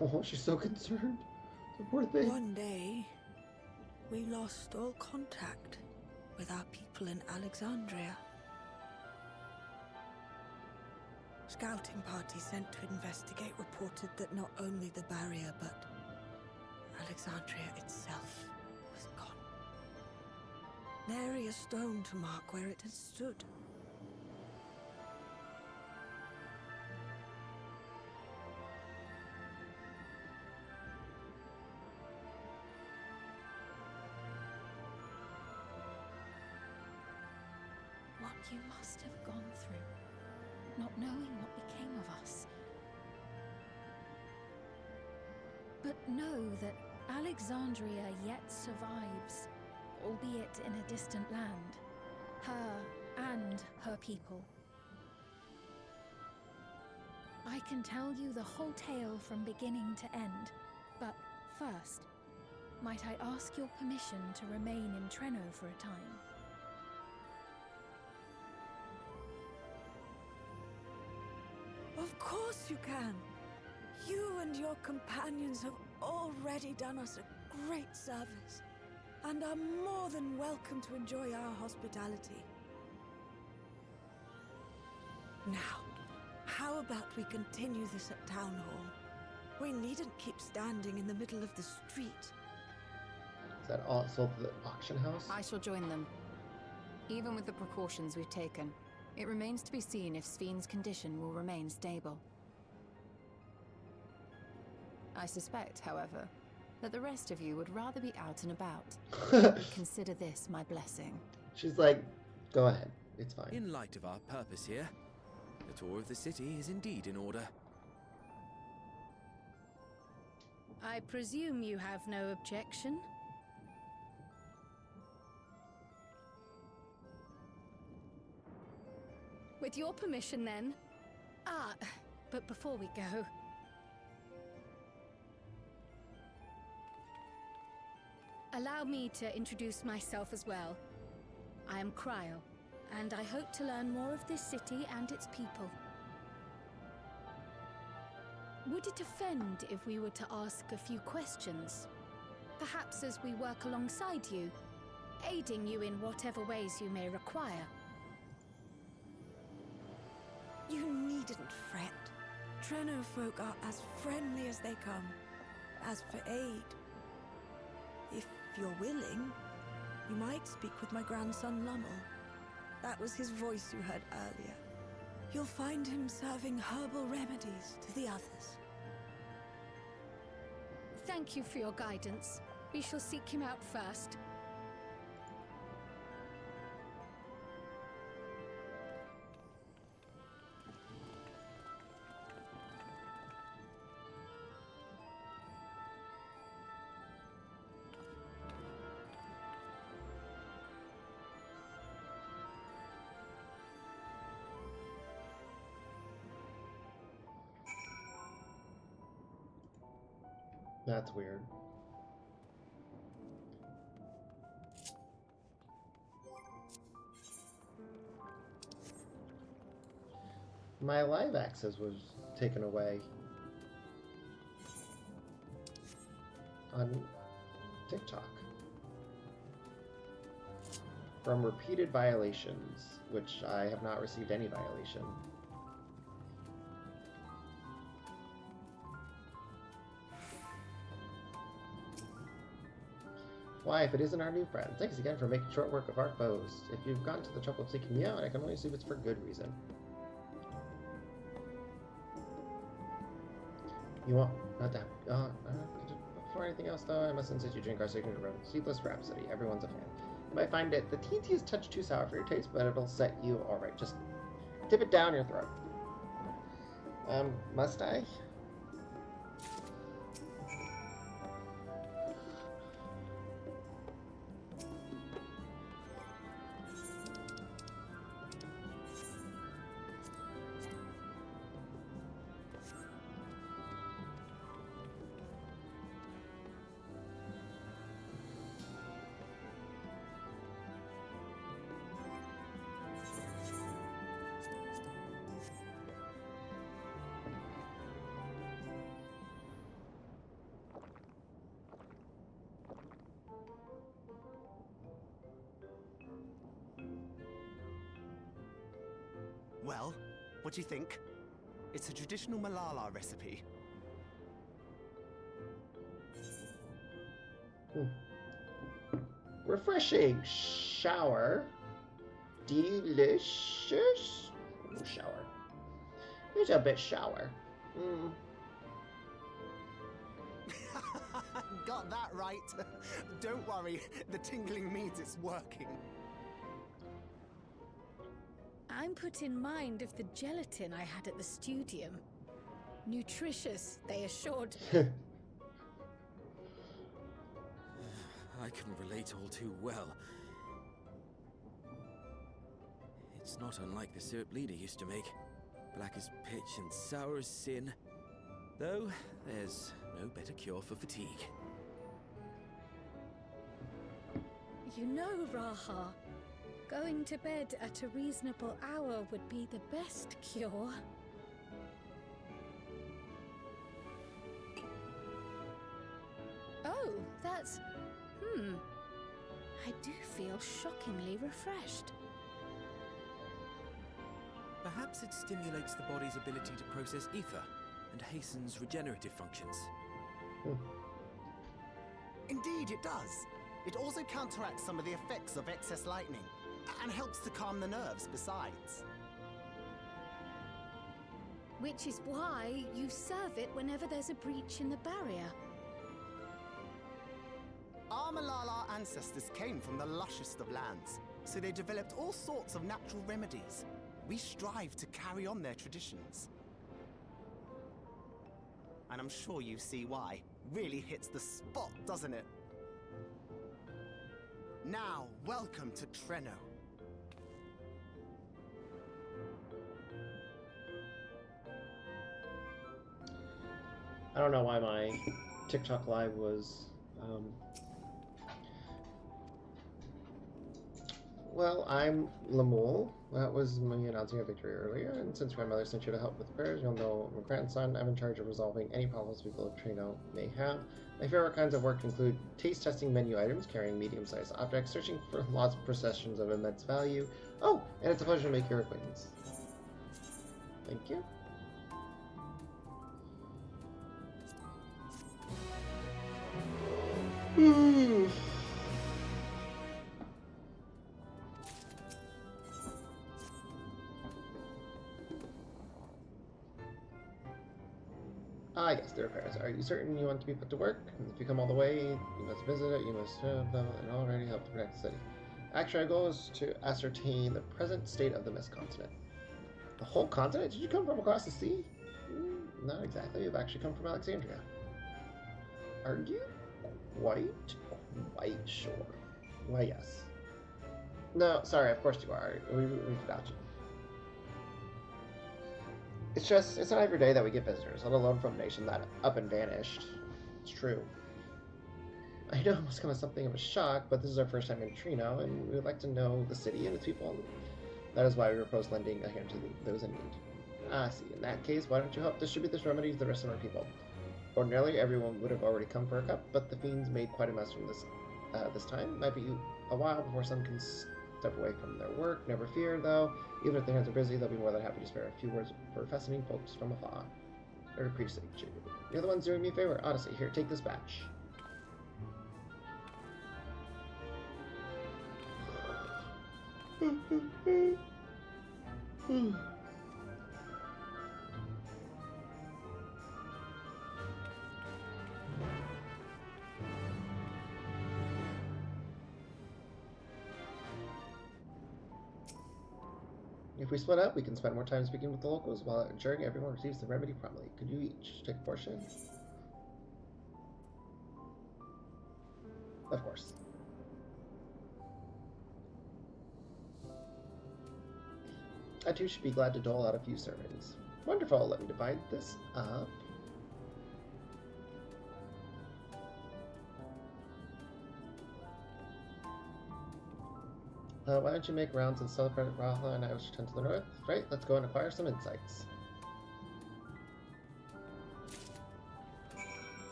S1: Oh, she's so concerned. The poor thing.
S8: One day, we lost all contact with our people in Alexandria. Scouting party sent to investigate reported that not only the barrier, but Alexandria itself was gone. Nary a stone to mark where it had stood.
S3: What you must have gone through, not knowing what became of us. But know that Alexandria yet survives, albeit in a distant land. Her and her people. I can tell you the whole tale from beginning to end, but first, might I ask your permission to remain in Treno for a time?
S8: Of course you can. You and your companions have already done us a great service, and are more than welcome to enjoy our hospitality. Now, how about we continue this at Town Hall? We needn't keep standing in the middle of the street.
S1: Is that also the auction house?
S4: I shall join them. Even with the precautions we've taken, it remains to be seen if Sven's condition will remain stable. I suspect, however, that the rest of you would rather be out and about. Consider this my blessing.
S1: She's like, go ahead. It's fine.
S7: In light of our purpose here, the tour of the city is indeed in order.
S10: I presume you have no objection? With your permission, then. But before we go... allow me to introduce myself as well. I am Cryo, and I hope to learn more of this city and its people. Would it offend if we were to ask a few questions? Perhaps as we work alongside you, aiding you in whatever ways you may require.
S8: You needn't fret. Treno folk are as friendly as they come. As for aid, if you're willing, you might speak with my grandson Lummel. That was his voice you heard earlier. You'll find him serving herbal remedies to the others.
S10: Thank you for your guidance. We shall seek him out first.
S1: That's weird. My live access was taken away on TikTok from repeated violations, which I have not received any violation. Why, if it isn't our new friend. Thanks again for making short work of our foes. If you've gone to the trouble of seeking me out, I can only assume it's for good reason. You want not that before anything else though, I must insist you drink our signature rum, Sleepless Rhapsody. Everyone's a fan. You might find it the teentiest touch too sour for your taste, but it'll set you alright. Just tip it down your throat. Must I?
S12: Well, what do you think? It's a traditional Malala recipe.
S1: Refreshing shower. Delicious. Shower. It's a bit shower.
S12: Got that right. Don't worry, the tingling means it's working.
S10: I'm put in mind of the gelatin I had at the studium. Nutritious, they assured me.
S7: I can relate all too well. It's not unlike the syrup Lena used to make. Black as pitch and sour as sin. Though, there's no better cure for fatigue.
S10: You know, Raha, going to bed at a reasonable hour would be the best cure. Oh, that's... I do feel shockingly refreshed.
S7: Perhaps it stimulates the body's ability to process ether and hastens regenerative functions.
S12: Indeed, it does. It also counteracts some of the effects of excess lightning, and helps to calm the nerves besides.
S10: Which is why you serve it whenever there's a breach in the barrier.
S12: Our Malala ancestors came from the lushest of lands, so they developed all sorts of natural remedies. We strive to carry on their traditions. And I'm sure you see why. Really hits the spot, doesn't it? Now, welcome to Treno.
S1: I don't know why my TikTok live was, well, I'm Lamul. That was me announcing a victory earlier, and since my mother sent you to help with prayers, you'll know my grandson. I'm in charge of resolving any problems people of Treno may have. My favorite kinds of work include taste testing menu items, carrying medium-sized objects, searching for lost possessions of immense value. Oh, and it's a pleasure to make your acquaintance. Thank you. Ah, yes, the repairs. Are you certain you want to be put to work? If you come all the way, you must visit it, you must and already help to protect the city. Actually, our goal is to ascertain the present state of the Mist Continent. The whole continent? Did you come from across the sea? Not exactly. You've actually come from Alexandria. Are you quite sure? Why, yes. No, sorry, of course you are. We forgot you. It's not every day that we get visitors, let alone from a nation that up and vanished. It's true. I know it must come as something of a shock, but this is our first time in Treno, and we would like to know the city and its people. That is why we propose lending a hand to those in need. Ah, I see. In that case, why don't you help distribute this remedy to the rest of our people? Ordinarily, everyone would have already come for a cup, but the fiends made quite a mess from this time. Might be a while before some can step away from their work. Never fear, though. Even if their hands are busy, they'll be more than happy to spare a few words for fascinating folks from afar. I would appreciate you. You're the ones doing me a favor. Honestly, here, take this batch. If we split up, we can spend more time speaking with the locals while ensuring everyone receives the remedy promptly. Could you each take a portion? Of course. I too should be glad to dole out a few sermons. Wonderful, let me divide this up. Why don't you make rounds and celebrate Rahala and I will return to the north? Right, let's go and acquire some insights.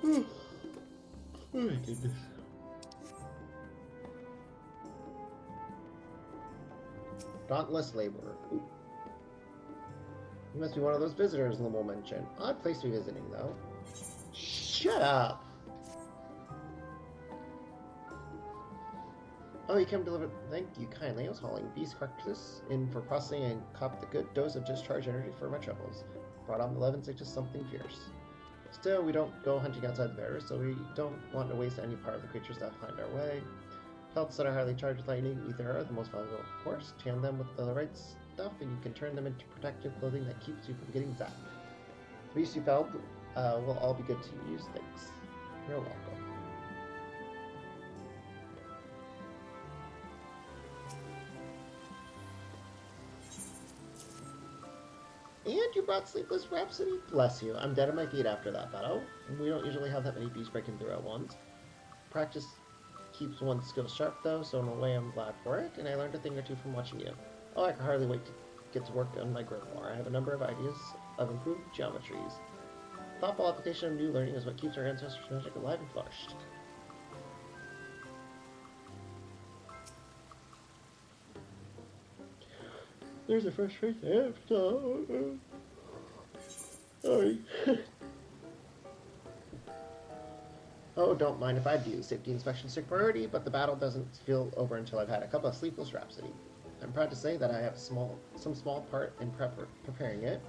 S1: Oh my goodness. Dauntless Laborer. Ooh. You must be one of those visitors Limo mentioned. Odd place to be visiting, though. Shut up! Oh, you came deliver. Thank you kindly. I was hauling beast carcasses in for processing and copped a good dose of discharge energy for my troubles. Brought on the 11 to something fierce. Still, we don't go hunting outside the barrier, so we don't want to waste any part of the creatures that find our way. Pelts that are highly charged with lightning ether are the most valuable, of course. Tan them with the right stuff, and you can turn them into protective clothing that keeps you from getting zapped. The beasts you felled will all be good to use. Thanks. You're welcome. And you brought Sleepless Rhapsody? Bless you. I'm dead on my feet after that battle. We don't usually have that many beasts breaking through at once. Practice keeps one's skills sharp, though, so in a way I'm glad for it, and I learned a thing or two from watching you. Oh, I can hardly wait to get to work on my grimoire. I have a number of ideas of improved geometries. Thoughtful application of new learning is what keeps our ancestors' magic alive and flourished. There's a fresh face after. Sorry. Oh, don't mind if I do. Safety inspection strict priority, but the battle doesn't feel over until I've had a cup of Sleepless Rhapsody. I'm proud to say that I have some small part in preparing it.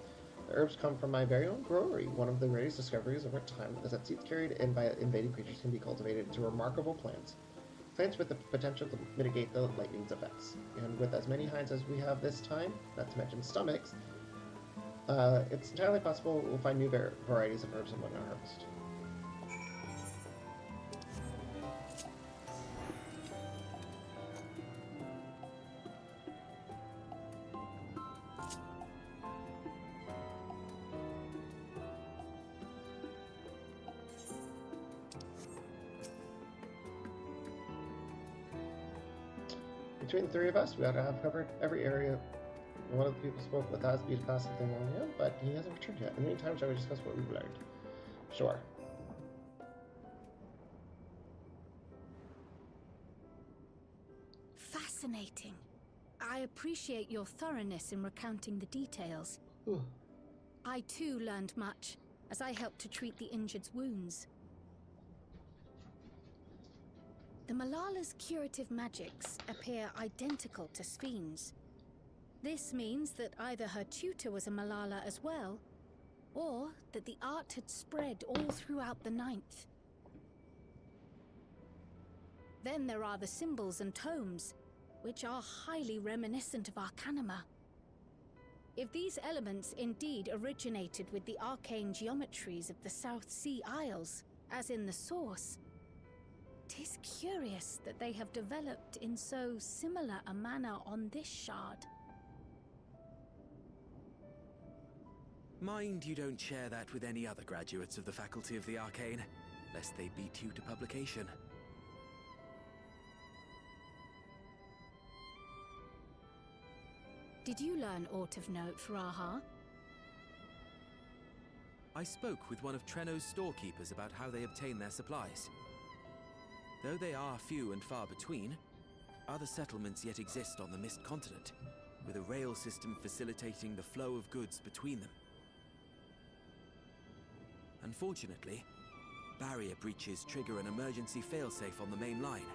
S1: The herbs come from my very own brewery. One of the greatest discoveries over time is that seeds carried in by invading creatures can be cultivated into remarkable plants. Plants with the potential to mitigate the lightning's effects. And with as many hinds as we have this time, not to mention stomachs, it's entirely possible we'll find new varieties of herbs among our harvest. Between the three of us, we ought to have covered every area. One of the people spoke with us, be to pass something on him, but he hasn't returned yet. In the meantime, shall we discuss what we've learned? Sure.
S10: Fascinating. I appreciate your thoroughness in recounting the details.
S1: Ooh.
S10: I too learned much, as I helped to treat the injured's wounds. The Malala's curative magics appear identical to Sphne's. This means that either her tutor was a Malala as well, or that the art had spread all throughout the Ninth. Then there are the symbols and tomes, which are highly reminiscent of Arcanima. If these elements indeed originated with the arcane geometries of the South Sea Isles, as in the source, 'tis curious that they have developed in so similar a manner on this shard.
S7: Mind you don't share that with any other graduates of the Faculty of the Arcane, lest they beat you to publication.
S10: Did you learn aught of note, Raha?
S7: I spoke with one of Treno's storekeepers about how they obtain their supplies. Though they are few and far between, other settlements yet exist on the Mist Continent, with a rail system facilitating the flow of goods between them. Unfortunately, barrier breaches trigger an emergency failsafe on the main line,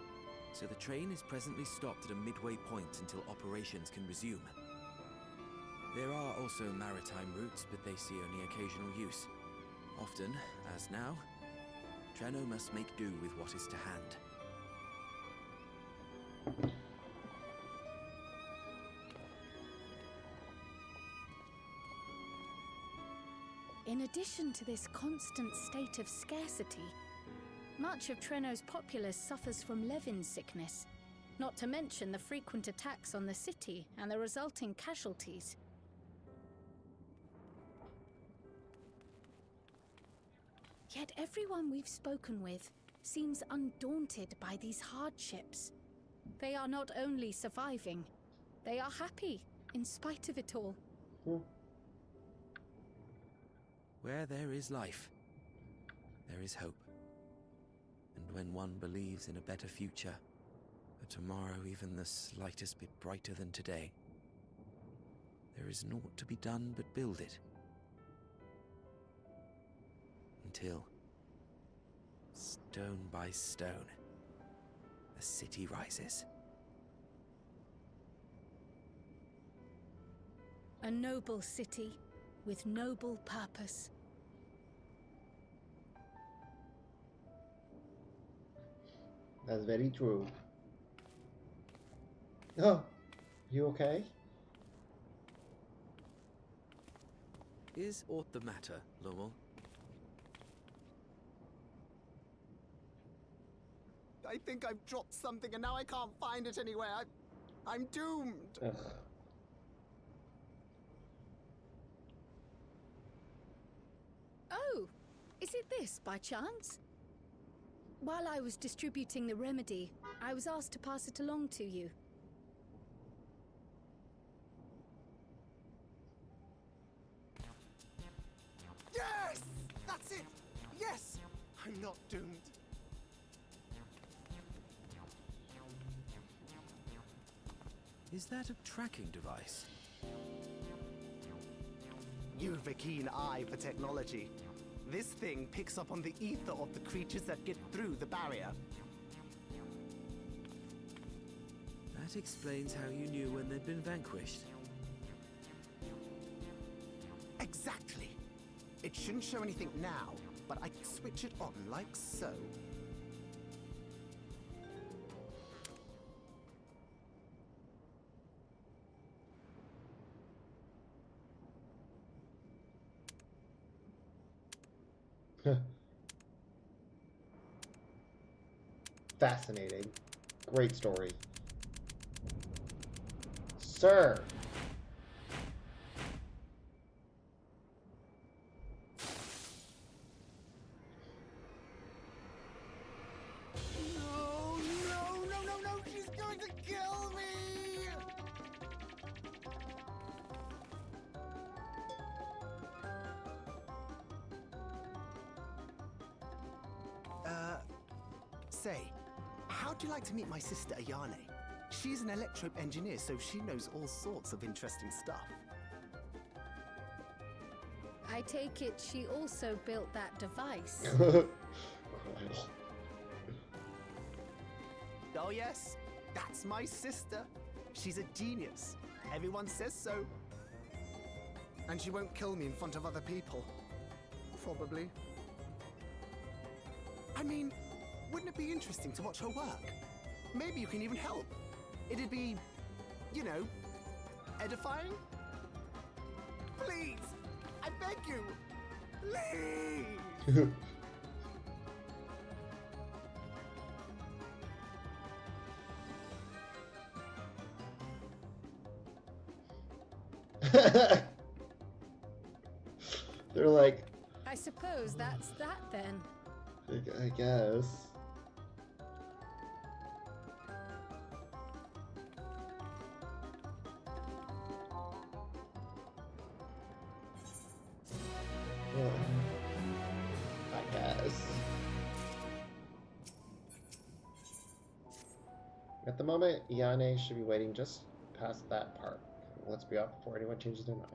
S7: so the train is presently stopped at a midway point until operations can resume. There are also maritime routes, but they see only occasional use. Often, as now, Treno must make do with what is to hand.
S10: In addition to this constant state of scarcity, much of Treno's populace suffers from Levin sickness, not to mention the frequent attacks on the city and the resulting casualties. Yet everyone we've spoken with seems undaunted by these hardships. They are not only surviving, they are happy in spite of it all.
S7: Where there is life, there is hope. And when one believes in a better future, a tomorrow even the slightest bit brighter than today, there is naught to be done but build it. Until, stone by stone, a city rises.
S10: A noble city with noble purpose.
S1: That's very true. Oh, you okay?
S7: Is aught the matter, Lowell?
S12: I think I've dropped something and now I can't find it anywhere. I'm doomed.
S1: Ugh.
S10: Oh, is it this by chance? While I was distributing the remedy, I was asked to pass it along to you.
S12: Yes! That's it! Yes! I'm not doomed.
S7: Is that a tracking device?
S12: You've a keen eye for technology. This thing picks up on the ether of the creatures that get through the barrier.
S7: That explains how you knew when they'd been vanquished.
S12: Exactly. It shouldn't show anything now, but I can switch it on like so.
S1: Fascinating. Great story. Sir!
S12: No, no, no, no, no! She's going to kill me! Say, how'd you like to meet my sister Ayane? She's an electro engineer, so she knows all sorts of interesting stuff.
S10: I take it she also built that device.
S12: Oh yes, that's my sister. She's a genius. Everyone says so. And she won't kill me in front of other people. Probably. I mean, wouldn't it be interesting to watch her work? Maybe you can even help. It'd be, you know, edifying? Please! I beg you! Please!
S1: They're like,
S10: I suppose that's that then.
S1: I guess. I guess. At the moment, Yane should be waiting just past that part. Let's be off before anyone changes their mind.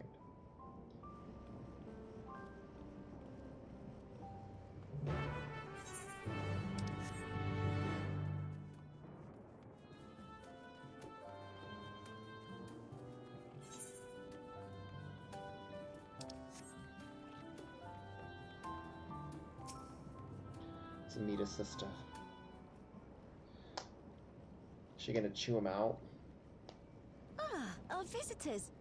S1: to meet his sister. Is she gonna chew him out?
S9: Ah, our visitors.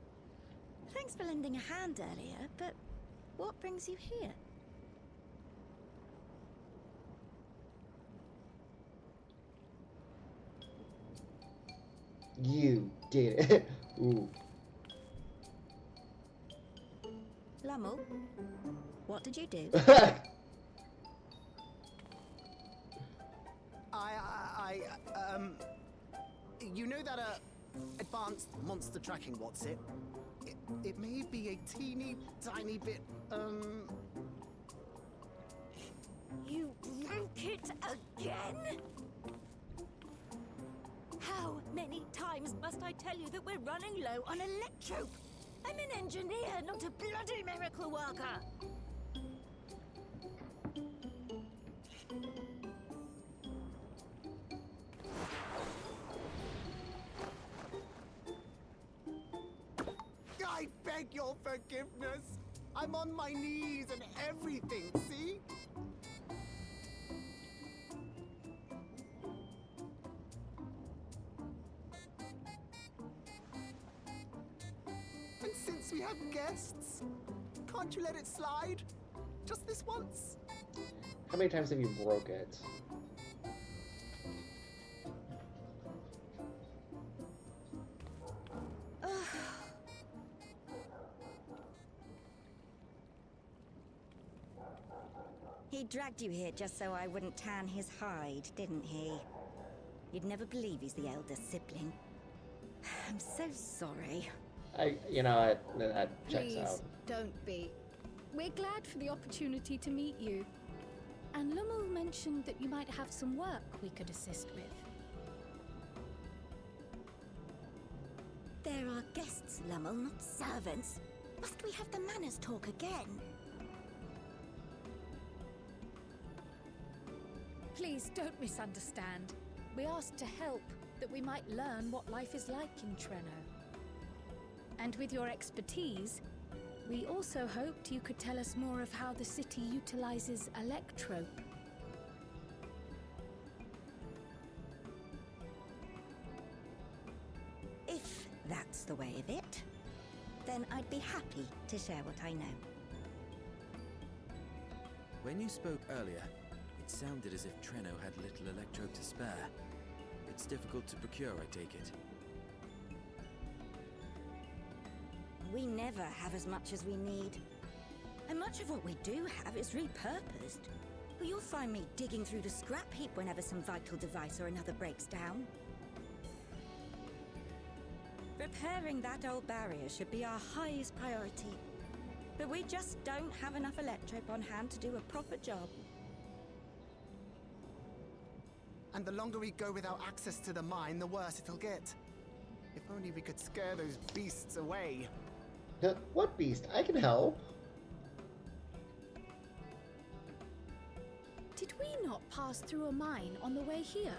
S9: Thanks for lending a hand earlier, but what brings you here?
S1: You did it. Ooh.
S9: Lummel, what did you do?
S12: You know that, advanced monster tracking, what's it? It may be a teeny tiny bit,
S9: You broke it again? How many times must I tell you that we're running low on electrope? I'm an engineer, not a bloody miracle worker.
S12: I beg your forgiveness. I'm on my knees and everything, see? And since we have guests, can't you let it slide? Just this once?
S1: How many times have you broke it?
S9: He dragged you here just so I wouldn't tan his hide, didn't he? You'd never believe he's the elder sibling. I'm so sorry.
S1: That checks
S10: Please,
S1: out.
S10: don't be. We're glad for the opportunity to meet you. And Lummel mentioned that you might have some work we could assist with.
S9: There are guests, Lummel, not servants. Must we have the manners talk again?
S10: Please don't misunderstand. We asked to help, that we might learn what life is like in Treno. And with your expertise, we also hoped you could tell us more of how the city utilizes electrope.
S9: If that's the way of it, then I'd be happy to share what I know.
S7: When you spoke earlier, it sounded as if Treno had little electrope to spare. It's difficult to procure, I take it.
S9: We never have as much as we need. And much of what we do have is repurposed. You'll find me digging through the scrap heap whenever some vital device or another breaks down. Repairing that old barrier should be our highest priority. But we just don't have enough electrope on hand to do a proper job.
S12: And the longer we go without access to the mine, the worse it'll get. If only we could scare those beasts away.
S1: What beast? I can help.
S10: Did we not pass through a mine on the way here?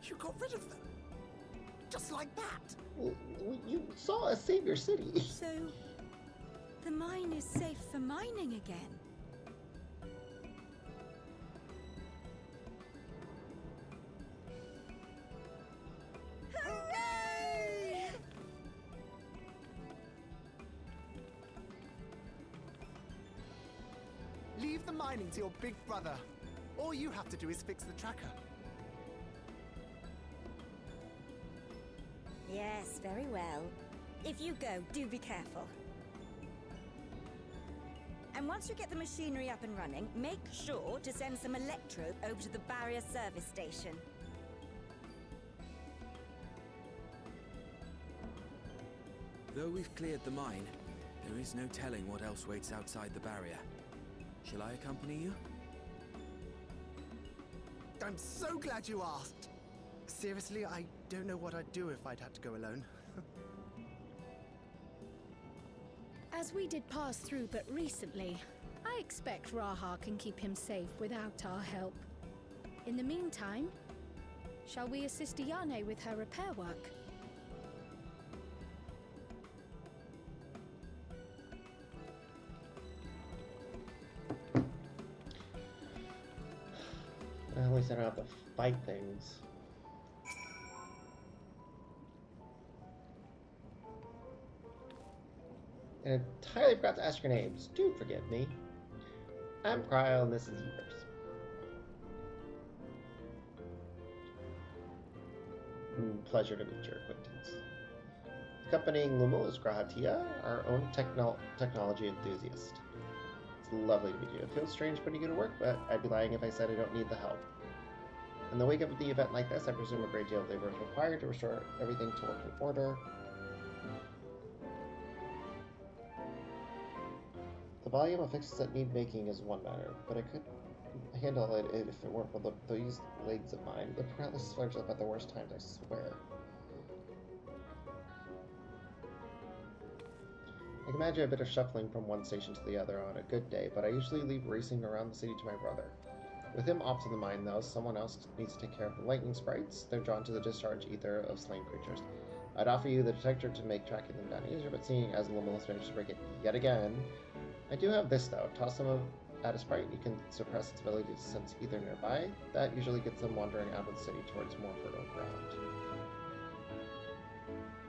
S12: You got rid of them? Just like that?
S1: Well, you saw us save your city.
S9: So, the mine is safe for mining again? Hooray!
S12: Leave the mining to your big brother. All you have to do is fix the tracker.
S9: Yes, very well. If you go, do be careful. And once you get the machinery up and running, make sure to send some electrope over to the barrier service station.
S7: Though we've cleared the mine, there is no telling what else waits outside the barrier. Shall I accompany you?
S12: I'm so glad you asked. Seriously, I don't know what I'd do if I'd had to go alone.
S10: As we did pass through but recently, I expect Raha can keep him safe without our help. In the meantime, Shall we assist Iane with her repair work?
S1: At least I don't have to fight things. And I entirely forgot to ask your names. Do forgive me. I'm Cryle, and this is yours. Pleasure to meet your acquaintance. Accompanying Lumo is Grahatia, our own technology enthusiast. It's lovely to meet you. It feels strange putting you to work, but I'd be lying if I said I don't need the help. In the wake of the event like this, I presume a great deal of labor is required to restore everything to working order. The volume of fixes that need making is one matter, but I could handle it if it weren't for these legs of mine. The paralysis flares up at the worst times, I swear. I can imagine a bit of shuffling from one station to the other on a good day, but I usually leave racing around the city to my brother. With him off to the mine, though, someone else needs to take care of the lightning sprites. They're drawn to the discharge ether of slain creatures. I'd offer you the detector to make tracking them down easier, but seeing as Limitless managed to break it yet again... I do have this, though. Toss them at a sprite, you can suppress its ability to sense ether nearby. That usually gets them wandering out of the city towards more fertile ground.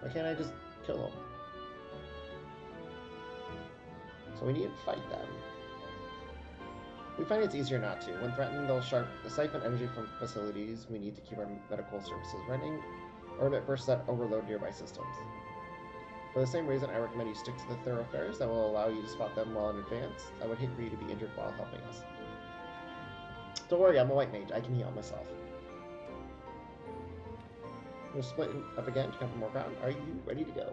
S1: Why can't I just kill them? So we need to fight them. We find it's easier not to. When threatened, they'll siphon energy from facilities we need to keep our medical services running, or emit bursts that overload nearby systems. For the same reason, I recommend you stick to the thoroughfares that will allow you to spot them well in advance. I would hate for you to be injured while helping us. Don't worry, I'm a white mage. I can heal myself. We're splitting up again to cover more ground. Are you ready to go?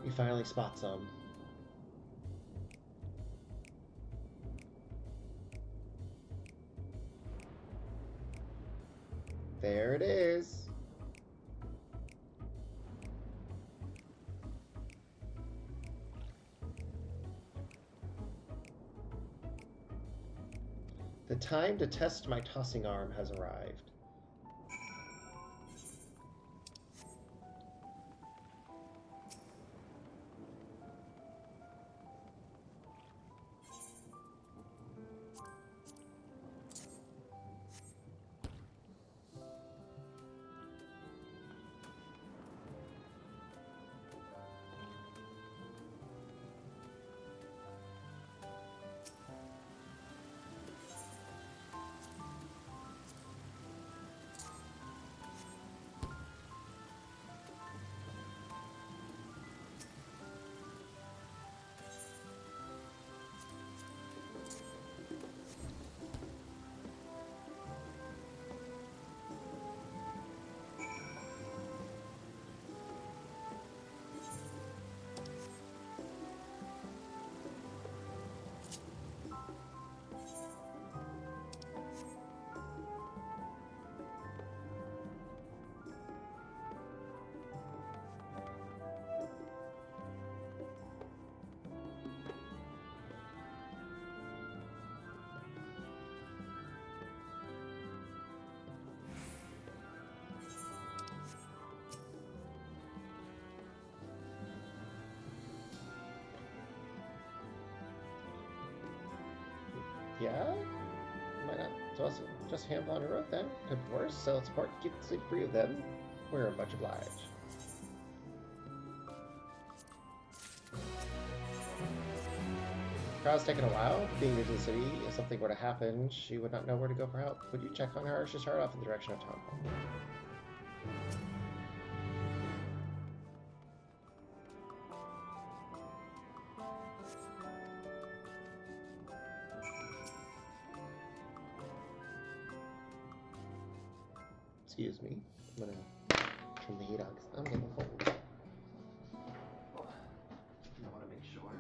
S1: You finally spot some. There it is. The time to test my tossing arm has arrived. Yeah? Might not just handle on a road then. Could be worse, so it's important to keep the city free of them. We're much obliged. Crowd's taken a while, being new to the city. If something were to happen, she would not know where to go for help. Would you check on her? She's hard off in the direction of town hall. Excuse me. I'm gonna turn the heat on because I'm getting cold. I want to make sure.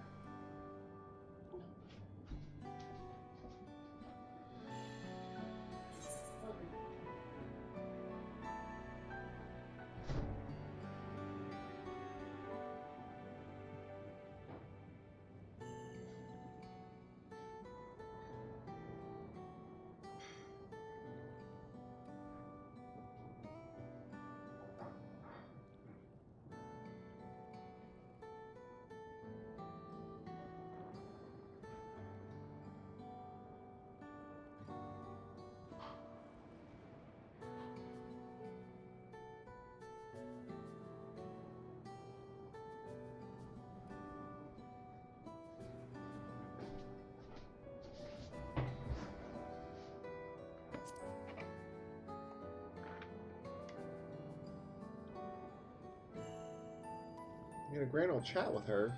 S1: You had a grand old chat with her.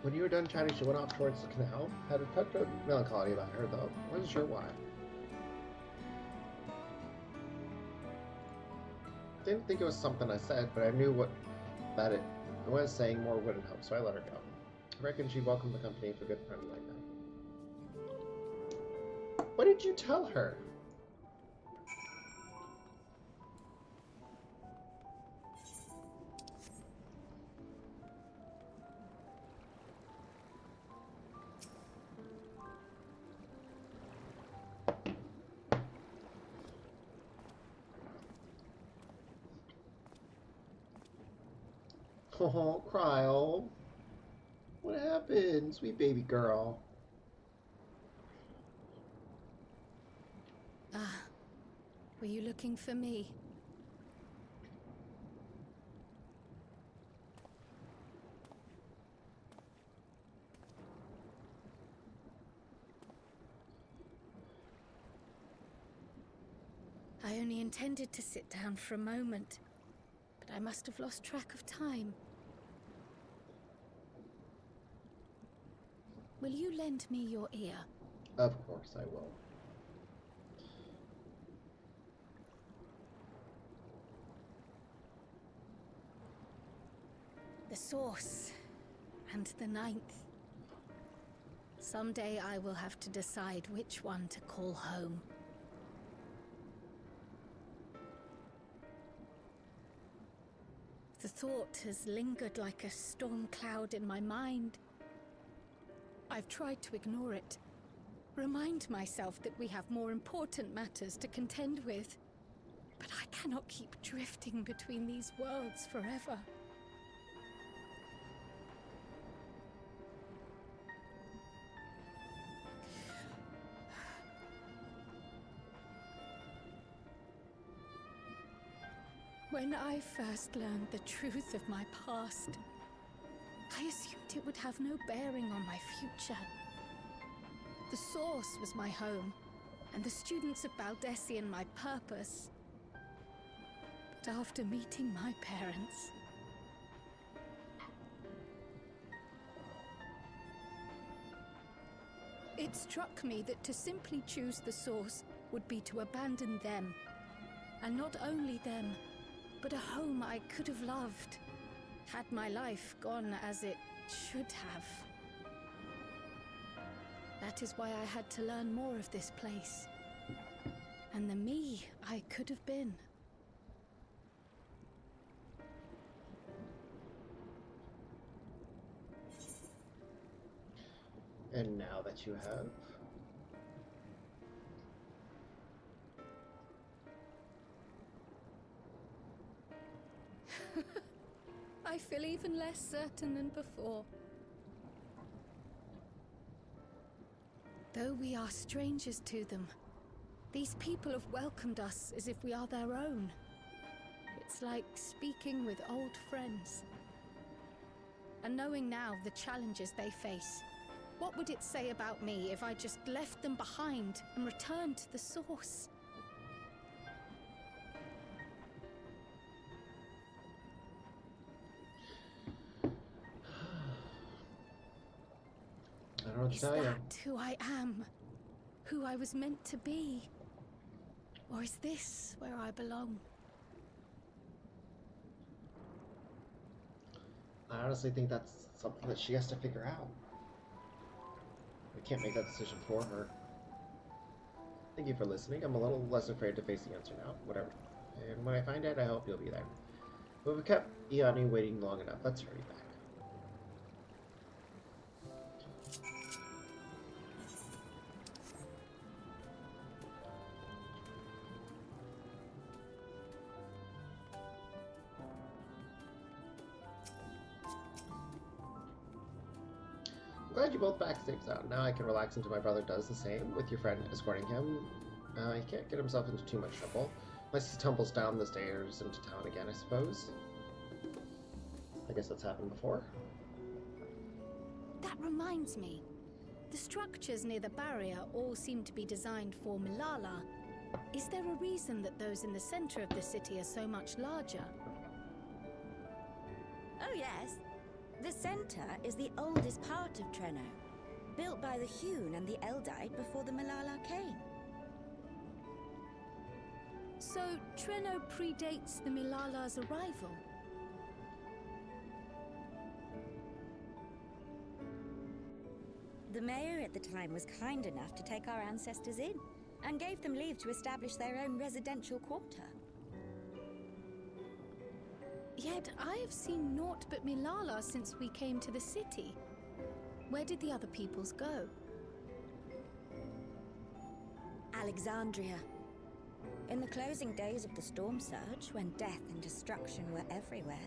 S1: When you were done chatting, she went off towards the canal. Had a touch of melancholy about her, though. Wasn't sure why. Didn't think it was something I said, but I knew that it was saying more wouldn't help, so I let her go. I reckon she'd welcome the company of a good friend like that. What did you tell her? Oh, Cryo. What happened, sweet baby girl?
S10: Ah, were you looking for me? I only intended to sit down for a moment, but I must have lost track of time. Will you lend me your ear?
S1: Of course I will.
S10: The source and the ninth. Someday I will have to decide which one to call home. The thought has lingered like a storm cloud in my mind. I've tried to ignore it, remind myself that we have more important matters to contend with. But I cannot keep drifting between these worlds forever. When I first learned the truth of my past, I assumed it would have no bearing on my future. The source was my home, and the students of Baldessian my purpose. But after meeting my parents, it struck me that to simply choose the source would be to abandon them. And not only them, but a home I could have loved, had my life gone as it should have. That is why I had to learn more of this place, and the me I could have been.
S1: And now that you have,
S10: I feel even less certain than before. Though we are strangers to them, these people have welcomed us as if we are their own. It's like speaking with old friends. And knowing now the challenges they face, what would it say about me if I just left them behind and returned to the source?
S1: I don't know what to tell you.
S10: Is that who I am? Who I was meant to be? Or is this where I belong?
S1: I honestly think that's something that she has to figure out. We can't make that decision for her. Thank you for listening. I'm a little less afraid to face the answer now. Whatever. And when I find out, I hope you'll be there. But we kept Iani waiting long enough. Let's hurry back. I'm glad you both backed things out. Now I can relax until my brother does the same, with your friend escorting him. He can't get himself into too much trouble. Unless he tumbles down the stairs into town again, I suppose. I guess that's happened before.
S10: That reminds me. The structures near the barrier all seem to be designed for Milala. Is there a reason that those in the center of the city are so much larger?
S9: Oh yes. The center is the oldest part of Treno, built by the Hewn and the Eldite before the Milala came.
S10: So Treno predates the Milala's arrival?
S9: The mayor at the time was kind enough to take our ancestors in, and gave them leave to establish their own residential quarter.
S10: Yet I have seen naught but Milala since we came to the city. Where did the other peoples go?
S9: Alexandria. In the closing days of the Storm Surge, when death and destruction were everywhere,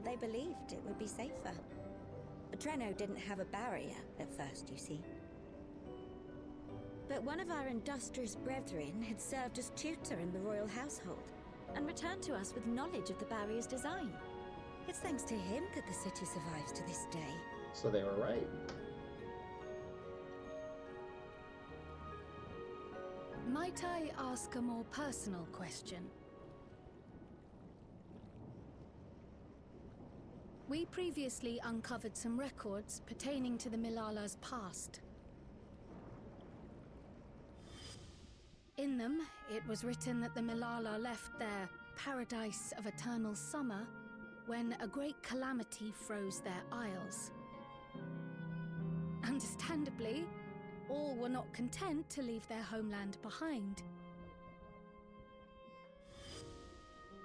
S9: they believed it would be safer. But Treno didn't have a barrier at first, you see. But one of our industrious brethren had served as tutor in the royal household, and returned to us with knowledge of the barrier's design. It's thanks to him that the city survives to this day.
S1: So they were right.
S10: Might I ask a more personal question? We previously uncovered some records pertaining to the Milala's past. In them, it was written that the Milala left their paradise of eternal summer when a great calamity froze their isles. Understandably, all were not content to leave their homeland behind.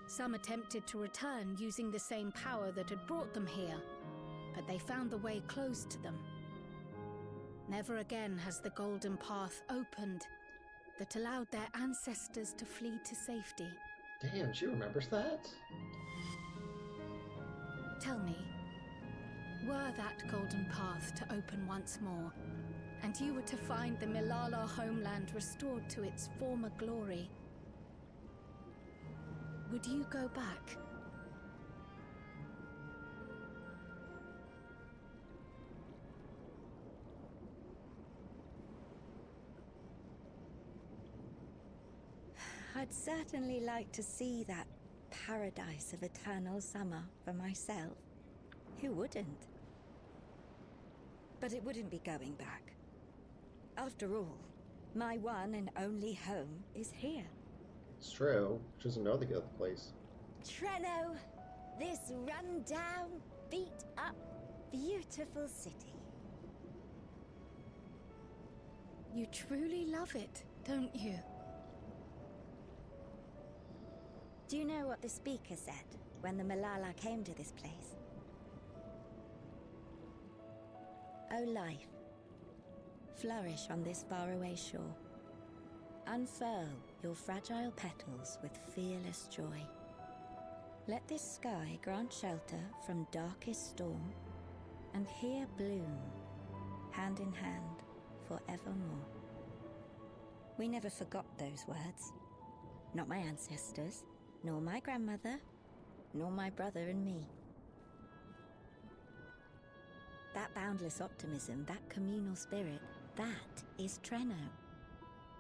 S10: Some attempted to return using the same power that had brought them here, but they found the way closed to them. Never again has the golden path opened that allowed their ancestors to flee to safety.
S1: Damn, she remembers that?
S10: Tell me, were that golden path to open once more, and you were to find the Milala homeland restored to its former glory, would you go back?
S9: I'd certainly like to see that paradise of eternal summer for myself. Who wouldn't? But it wouldn't be going back. After all, my one and only home is here.
S1: It's true. She doesn't know the other place.
S9: Treno, this run-down, beat-up, beautiful city.
S10: You truly love it, don't you?
S9: Do you know what the speaker said when the Milala came to this place? O life, flourish on this faraway shore. Unfurl your fragile petals with fearless joy. Let this sky grant shelter from darkest storm, and here bloom, hand in hand, forevermore. We never forgot those words. Not my ancestors, nor my grandmother, nor my brother and me. That boundless optimism, that communal spirit, that is Treno.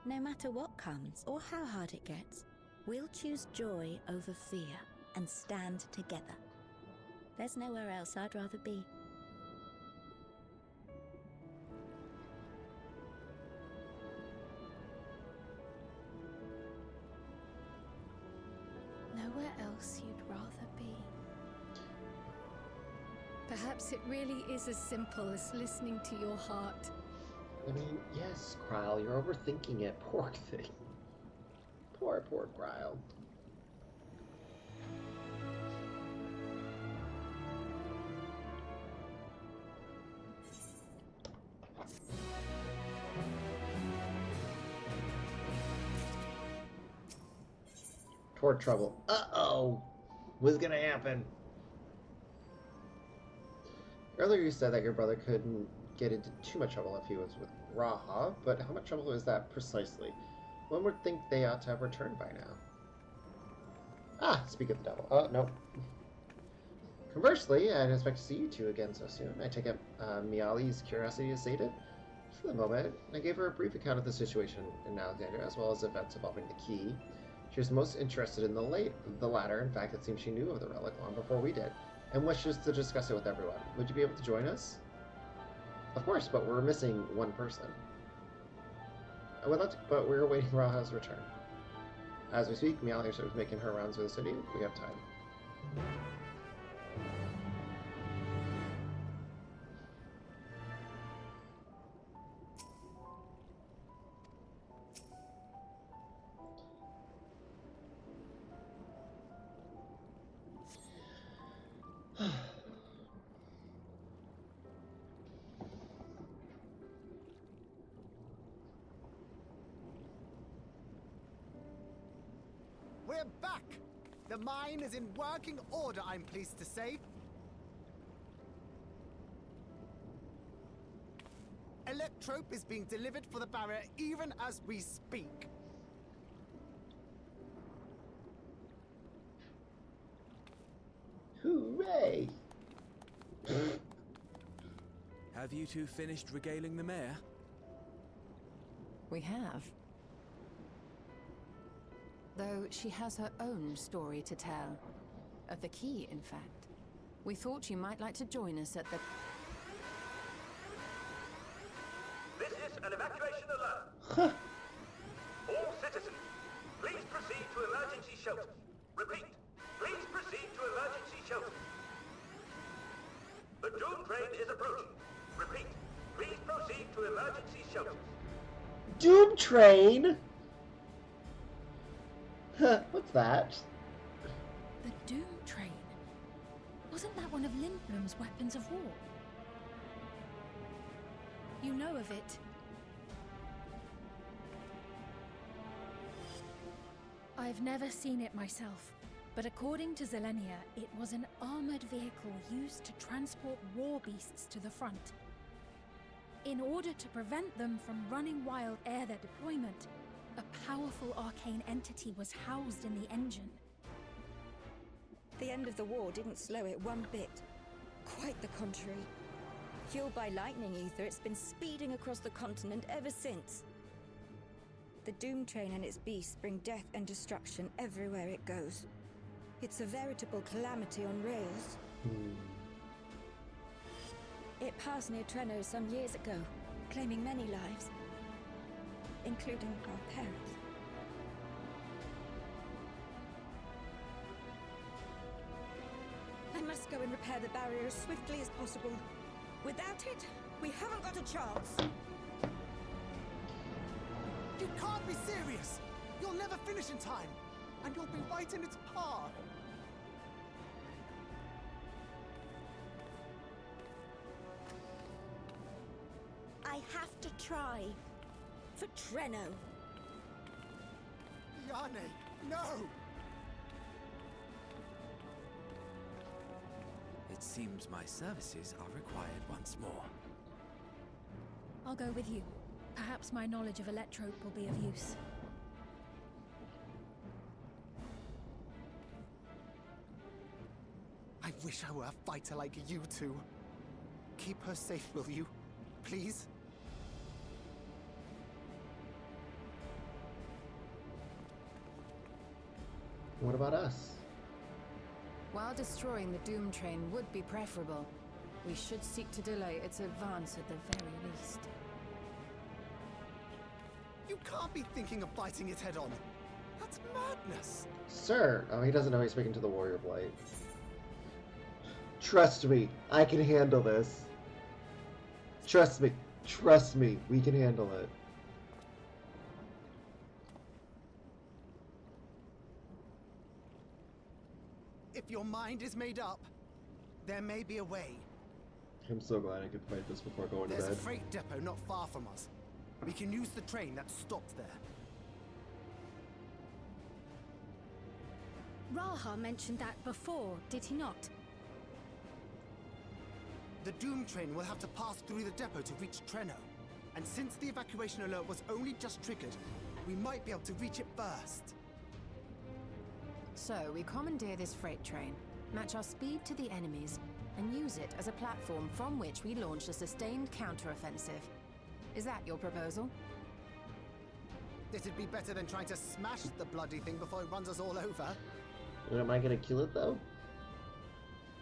S9: No matter what comes or how hard it gets, we'll choose joy over fear and stand together. There's nowhere else I'd rather be.
S10: Nowhere else you'd rather be. Perhaps it really is as simple as listening to your heart.
S1: I mean, yes, Kryle, you're overthinking it. Poor thing. Poor Kryle. Toward trouble. Uh-oh! What's gonna happen? Earlier you said that your brother couldn't get into too much trouble if he was with Raha, but how much trouble is that precisely? One would think they ought to have returned by now. Ah, speak of the devil. Oh, no. Conversely, I didn't expect to see you two again so soon. I take it Miali's curiosity is sated. For the moment, I gave her a brief account of the situation in Alexandria, as well as events involving the key. She was most interested in the latter. In fact, it seems she knew of the relic long before we did, and wishes to discuss it with everyone. Would you be able to join us? Of course, but we're missing one person. I would love to, but we're awaiting Raha's return. As we speak, Miali is making her rounds through the city. We have time.
S12: We're back! The mine is in working order, I'm pleased to say. Electrope is being delivered for the barrier even as we speak.
S1: Hooray!
S7: Have you two finished regaling the mayor?
S4: We have. Though she has her own story to tell. Of the key, in fact. We thought you might like to join us at the...
S13: This is an evacuation alert. All citizens, please proceed to emergency shelters. Repeat, please proceed to emergency shelters. The Doom train is approaching. Repeat, please proceed to emergency shelters.
S1: Doom train? What's that?
S3: The Doom train? Wasn't that one of Lindblom's weapons of war?
S10: You know of it.
S3: I've never seen it myself, but according to Zelenia, it was an armored vehicle used to transport war beasts to the front. In order to prevent them from running wild ere their deployment, a powerful arcane entity was housed in the engine.
S9: The end of the war didn't slow it one bit. Quite the contrary. Fueled by lightning ether, it's been speeding across the continent ever since. The Doom train and its beasts bring death and destruction everywhere it goes. It's a veritable calamity on rails. It passed near Treno some years ago, claiming many lives, including our parents. I must go and repair the barrier as swiftly as possible. Without it, we haven't got a chance.
S12: You can't be serious! You'll never finish in time, and you'll be right in its path.
S9: I have to try. For Treno.
S12: Yane, no!
S7: seems my services are required once more.
S3: I'll go with you. Perhaps my knowledge of Electrope will be of use.
S12: I wish I were a fighter like you two. Keep her safe, will you? Please?
S1: What about us?
S4: While destroying the Doom Train would be preferable, we should seek to delay its advance at the very least.
S12: You can't be thinking of fighting it head on. That's madness.
S1: Sir! Oh, he doesn't know he's speaking to the Warrior of Light. Trust me, I can handle this. Trust me, we can handle it.
S12: If your mind is made up, there may be a way.
S1: I'm so glad I could fight this before going to
S12: There's
S1: bed.
S12: a freight depot not far from us. We can use the train that stopped there.
S10: Raha mentioned that before, did he not?
S12: The Doom Train will have to pass through the depot to reach Treno. And since the evacuation alert was only just triggered, we might be able to reach it first.
S4: So, we commandeer this freight train, match our speed to the enemy's, and use it as a platform from which we launch a sustained counteroffensive. Is that your proposal?
S12: This'd be better than trying to smash the bloody thing before it runs us all over.
S1: Am I gonna kill it though?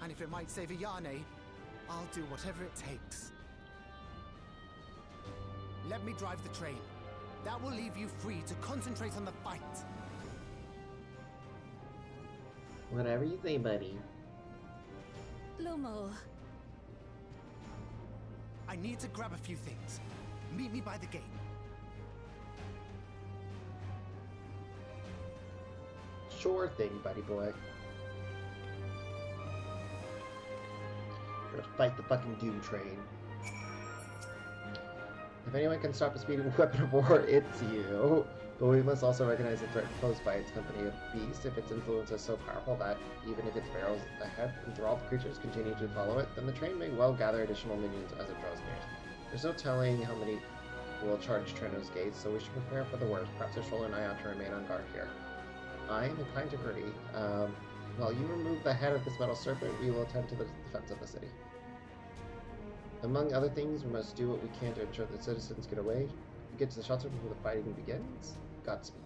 S12: And if it might save Ayane, I'll do whatever it takes. Let me drive the train. That will leave you free to concentrate on the fight.
S1: Whatever you say, buddy.
S10: Lumel.
S12: I need to grab a few things. Meet me by the gate.
S1: Sure thing, buddy boy. We're gonna fight the fucking Doom Train. If anyone can stop a speeding weapon of war, it's you. But we must also recognize the threat posed by its company of beasts. If its influence is so powerful that, even if its barrels ahead enthralled creatures continue to follow it, then the train may well gather additional minions as it draws near. There's no telling how many will charge Treno's gates, so we should prepare for the worst. Perhaps Ishol and I ought to remain on guard here. I am inclined to agree. While you remove the head of this metal serpent, we will attend to the defense of the city. Among other things, we must do what we can to ensure that citizens get away. Get to the shelter before the fighting begins. Godspeed.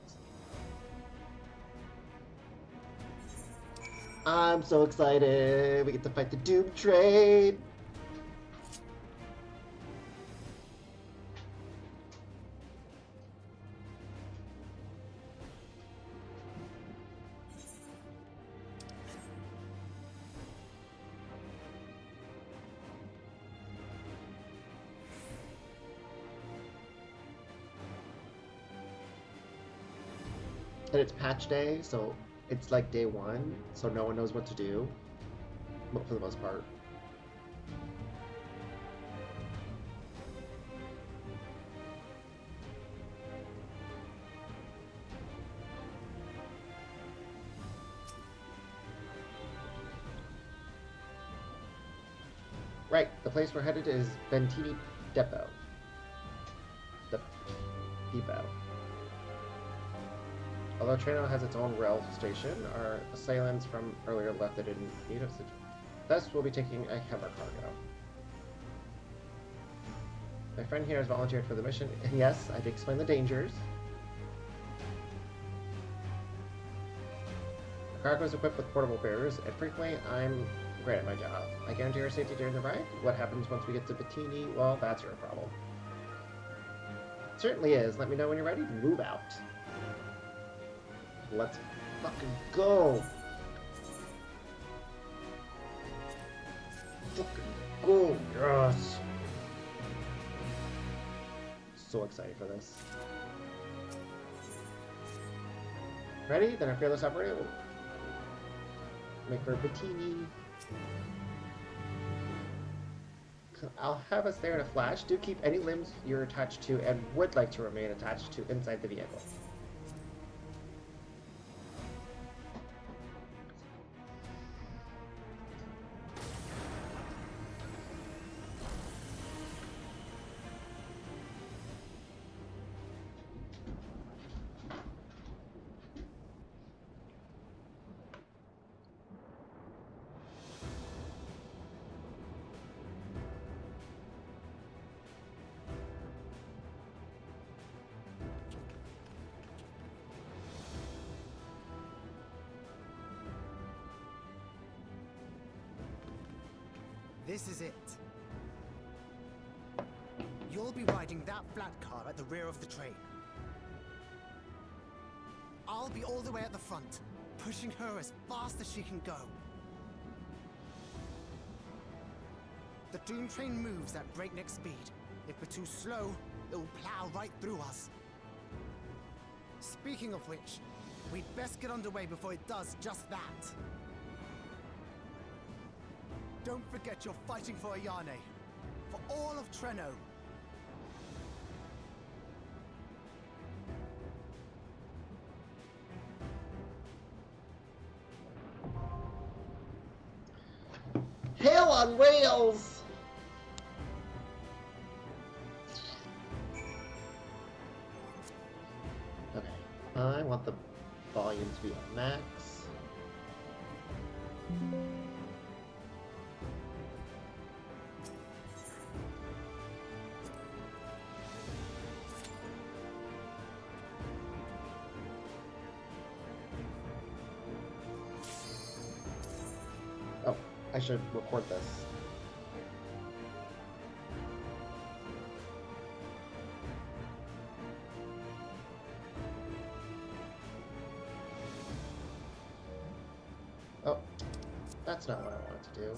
S1: I'm so excited! We get to fight the Doom Train! And it's patch day, so it's like day one, so no one knows what to do, for the most part. Right, the place we're headed is Ventini Depot. The depot. Although Treno has its own rail station, our assailants from earlier left it in need of such. Thus, we'll be taking a heavier cargo. My friend here has volunteered for the mission, and yes, I did explain the dangers. The cargo is equipped with portable barriers, and frequently, I'm great at my job. I guarantee your safety during the ride. What happens once we get to Bettini? Well, that's your problem. It certainly is. Let me know when you're ready to move out. Let's fucking go! Fucking go! Yes! So excited for this. Ready? Then our fearless operator will make for Bettini. I'll have us there in a flash. Do keep any limbs you're attached to and would like to remain attached to inside the vehicle.
S12: This is it. You'll be riding that flat car at the rear of the train. I'll be all the way at the front, pushing her as fast as she can go. The Doom train moves at breakneck speed. If we're too slow, it will plow right through us. Speaking of which, we'd best get underway before it does just that. Don't forget you're fighting for Ayane. For all of Treno.
S1: Hell on rails! Okay, I want the volume to be on max. Oh, I should record this. Oh, that's not what I wanted to do.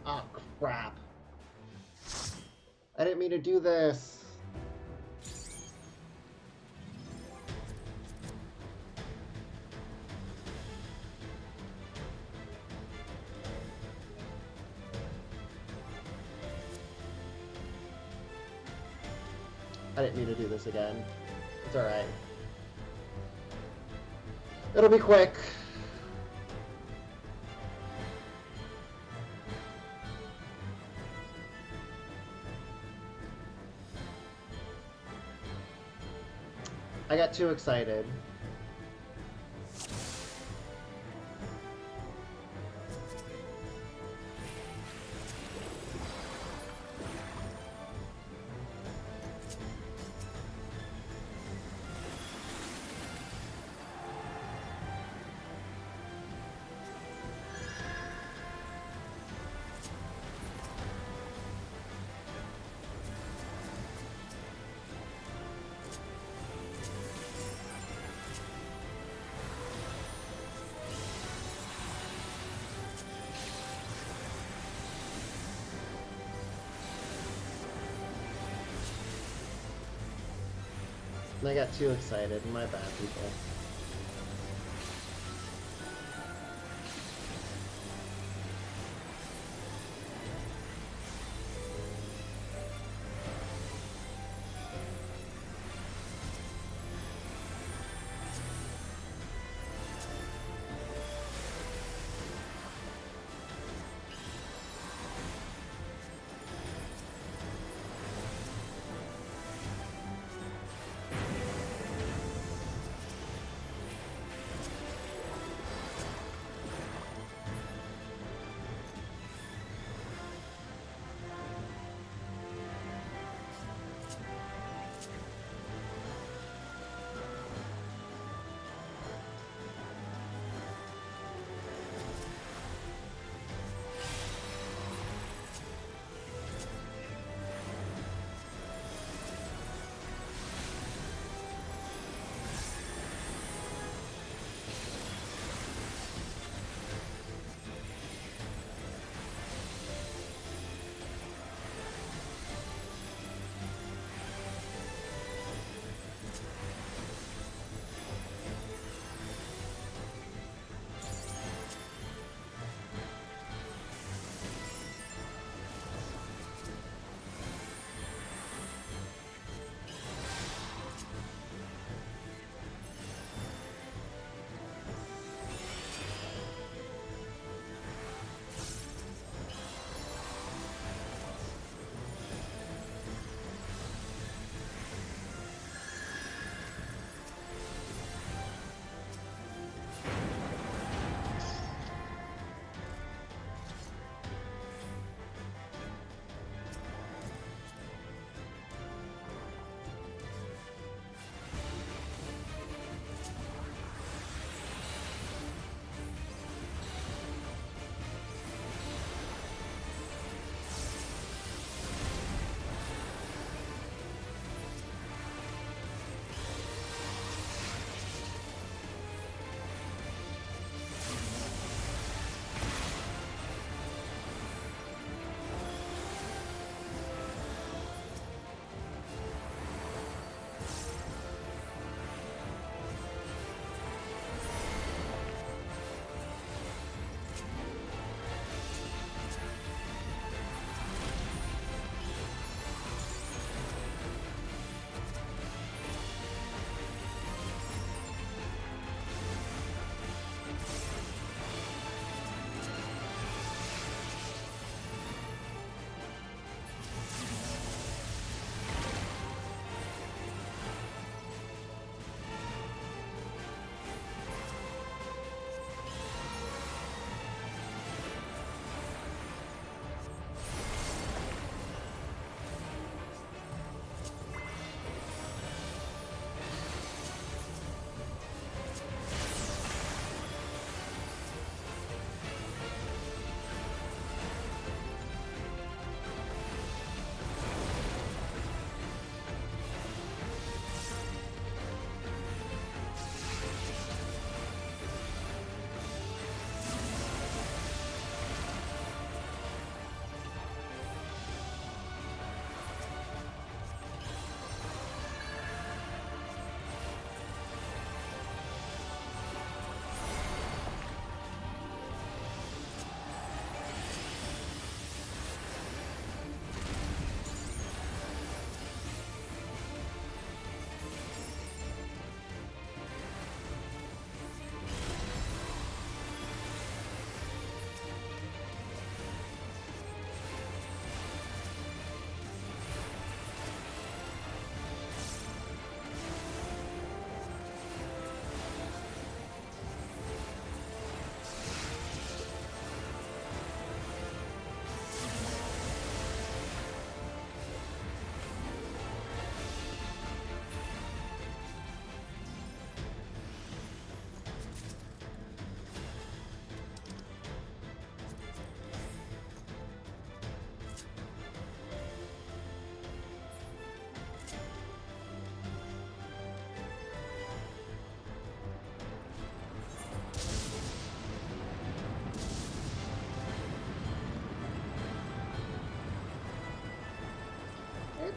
S1: Ah, crap. I didn't mean to do this. I didn't mean to do this again. It's alright. It'll be quick. I got too excited. I got too excited. My bad, people.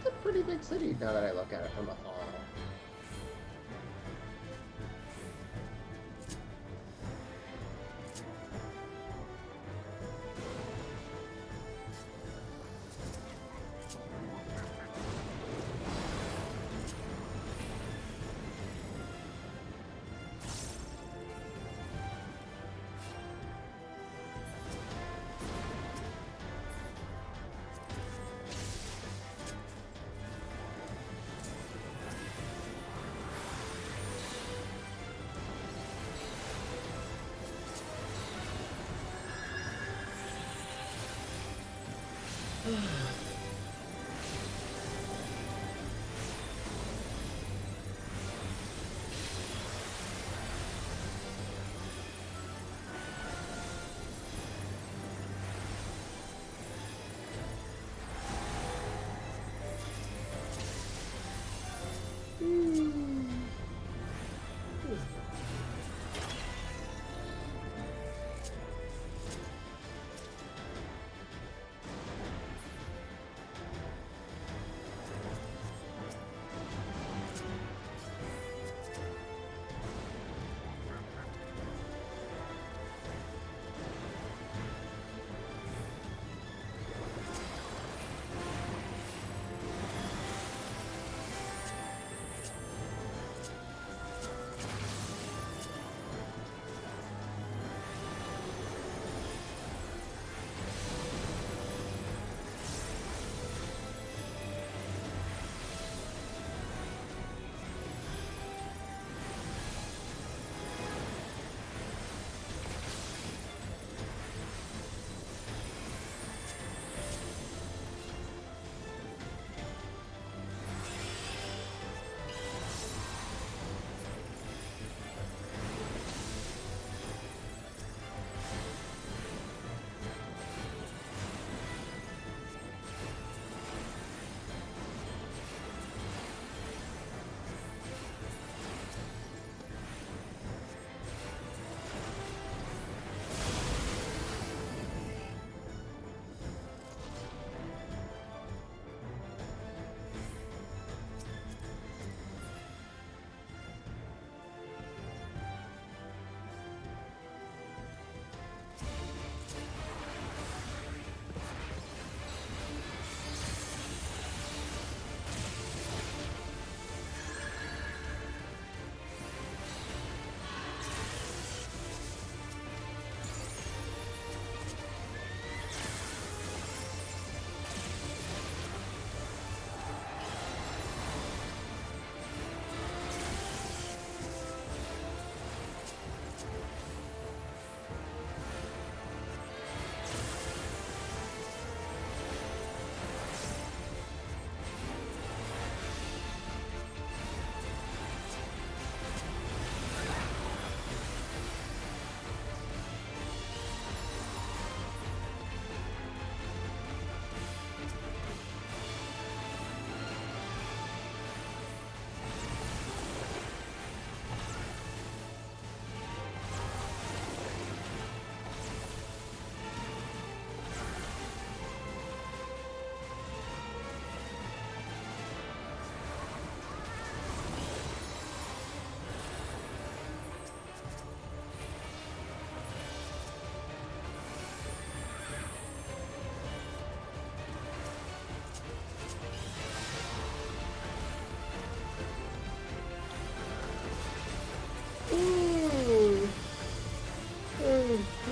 S1: It's a pretty big city now that I look at it from afar.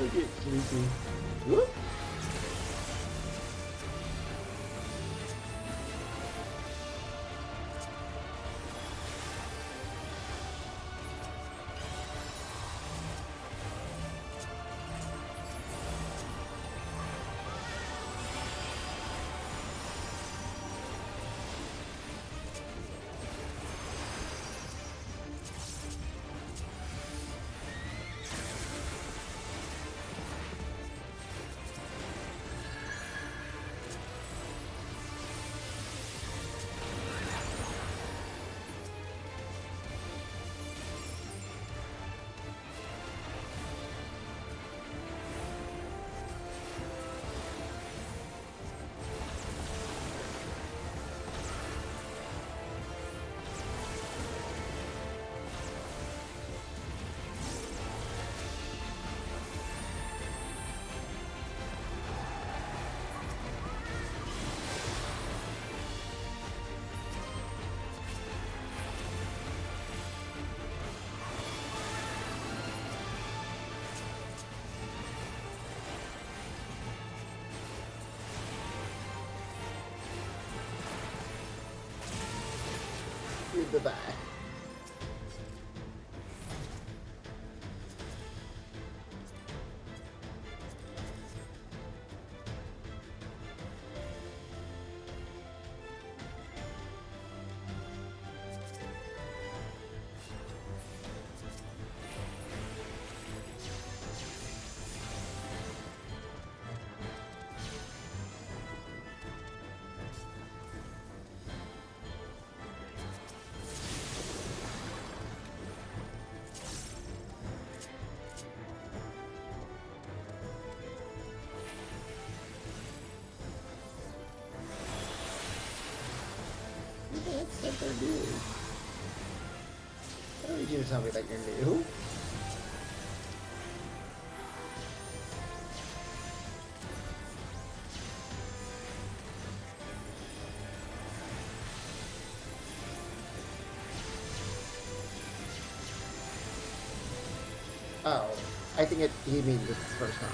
S1: I get sleepy. Whoop. Bye-bye. That's so new. I don't need you to tell me that you're new. Oh, I think he means this is first time.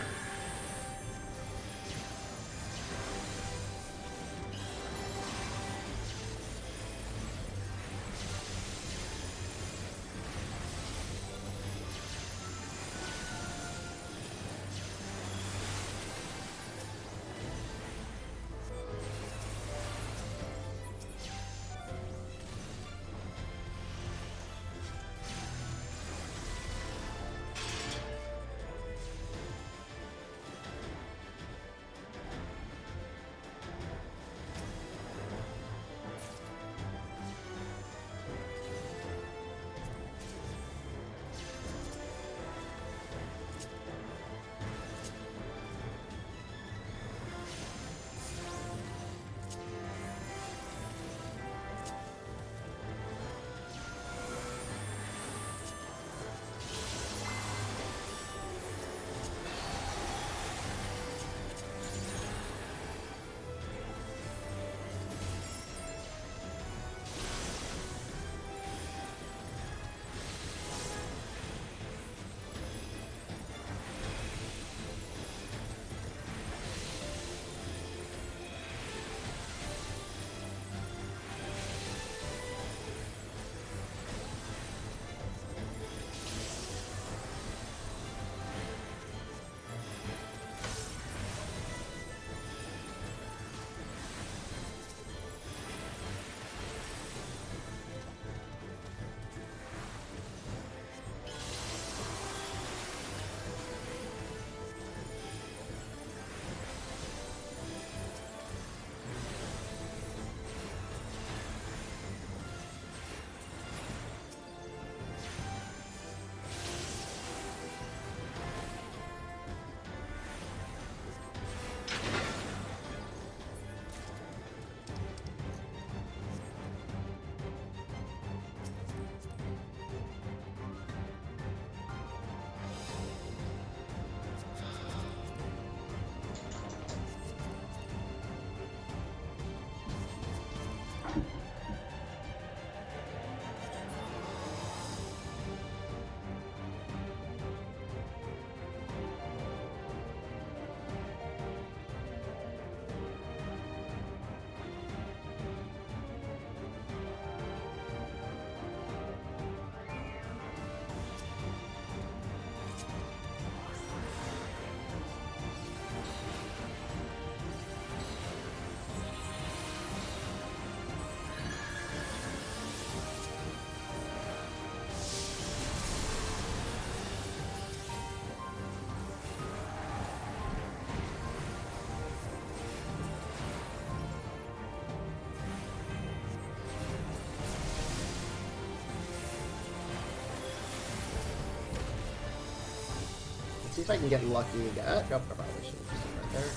S1: See if I can get lucky again. Nope, I probably should have just done right there.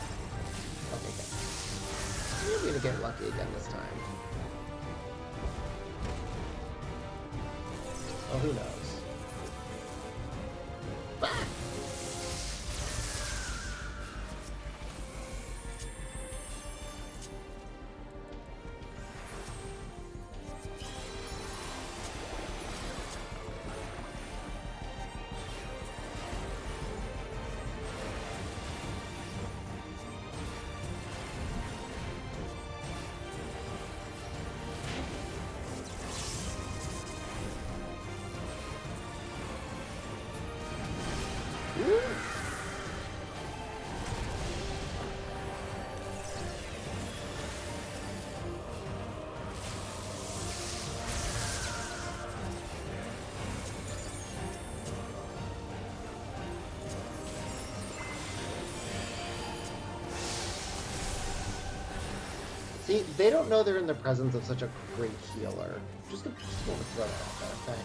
S1: Okay, good. Maybe I'm gonna get lucky again this time. Oh, who knows? Ah! See, they don't know they're in the presence of such a great healer. Just want to throw that out there, okay?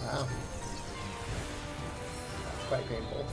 S1: Wow. That's quite painful.